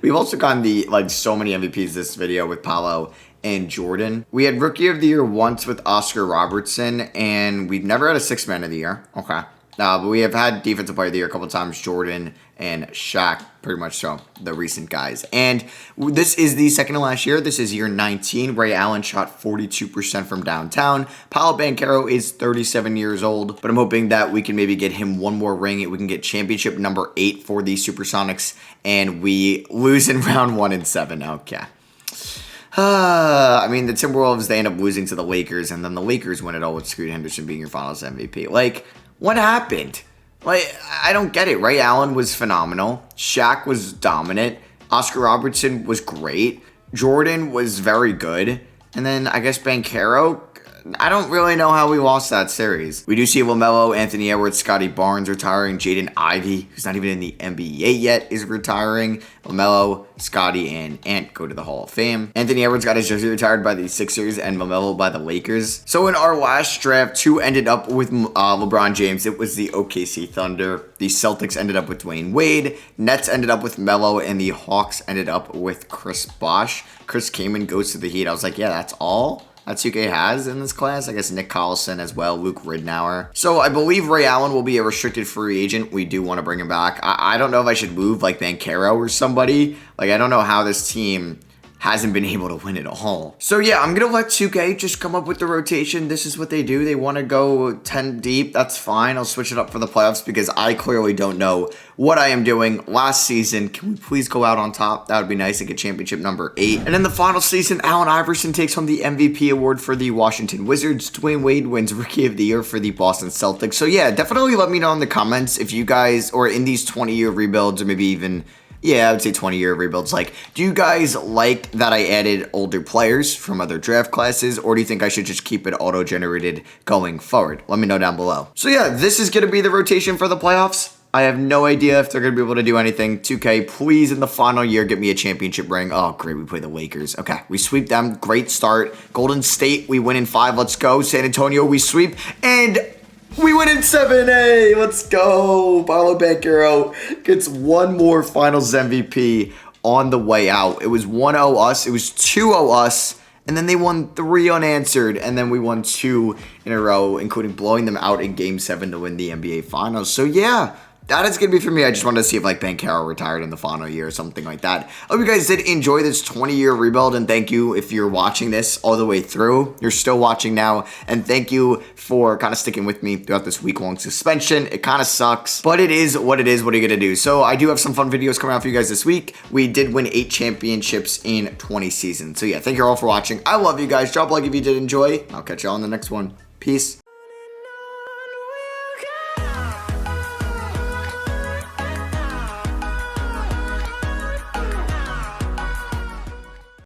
We've also gotten so many MVPs this video with Paolo and Jordan. We had Rookie of the Year once with Oscar Robertson, and we've never had a Sixth Man of the Year. Okay. But we have had Defensive Player of the Year a couple times, Jordan and Shaq, pretty much so, the recent guys. And this is the second to last year. This is year 19. Ray Allen shot 42% from downtown. Paolo Banchero is 37 years old, but I'm hoping that we can maybe get him one more ring. We can get championship number 8 for the Supersonics, and we lose in round 1 and 7. Okay. I mean, the Timberwolves, they end up losing to the Lakers, and then the Lakers win it all with Scoot Henderson being your finals MVP. What happened? I don't get it. Ray Allen was phenomenal. Shaq was dominant. Oscar Robertson was great. Jordan was very good. And then I guess Banchero, I don't really know how we lost that series. We do see LaMelo, Anthony Edwards, Scotty Barnes retiring. Jaden Ivey, who's not even in the NBA yet, is retiring. LaMelo, Scotty, and Ant go to the Hall of Fame. Anthony Edwards got his jersey retired by the Sixers and LaMelo by the Lakers. So in our last draft, 2 ended up with LeBron James. It was the OKC Thunder. The Celtics ended up with Dwayne Wade. Nets ended up with Melo, and the Hawks ended up with Chris Bosh. Chris Kaman goes to the Heat. I was like, yeah, that's all that 2K has in this class. I guess Nick Collison as well, Luke Ridnour. So I believe Ray Allen will be a restricted free agent. We do want to bring him back. I don't know if I should move Banchero or somebody. I don't know how this team hasn't been able to win it all. So yeah, I'm going to let 2K just come up with the rotation. This is what they do. They want to go 10 deep. That's fine. I'll switch it up for the playoffs because I clearly don't know what I am doing. Last season, can we please go out on top? That would be nice to get championship number 8. And in the final season, Allen Iverson takes home the MVP award for the Washington Wizards. Dwayne Wade wins Rookie of the Year for the Boston Celtics. So yeah, definitely let me know in the comments if you guys, or in these 20-year rebuilds, or maybe even, yeah, I would say 20-year rebuilds. Do you guys like that I added older players from other draft classes, or do you think I should just keep it auto-generated going forward? Let me know down below. So yeah, this is going to be the rotation for the playoffs. I have no idea if they're going to be able to do anything. 2K, please, in the final year, get me a championship ring. Oh, great, we play the Lakers. Okay, we sweep them. Great start. Golden State, we win in 5. Let's go. San Antonio, we sweep. And we win in 7. Hey, let's go. Paolo Banchero gets one more Finals MVP on the way out. It was 1-0 us. It was 2-0 us. And then they won 3 unanswered. And then we won 2 in a row, including blowing them out in Game 7 to win the NBA Finals. So, yeah, that is going to be for me. I just wanted to see if Banchero retired in the final year or something like that. I hope you guys did enjoy this 20-year rebuild, and thank you if you're watching this all the way through. You're still watching now, and thank you for kind of sticking with me throughout this week-long suspension. It kind of sucks, but it is what it is. What are you going to do? So I do have some fun videos coming out for you guys this week. We did win 8 championships in 20 seasons. So yeah, thank you all for watching. I love you guys. Drop a like if you did enjoy. I'll catch you all in the next one. Peace.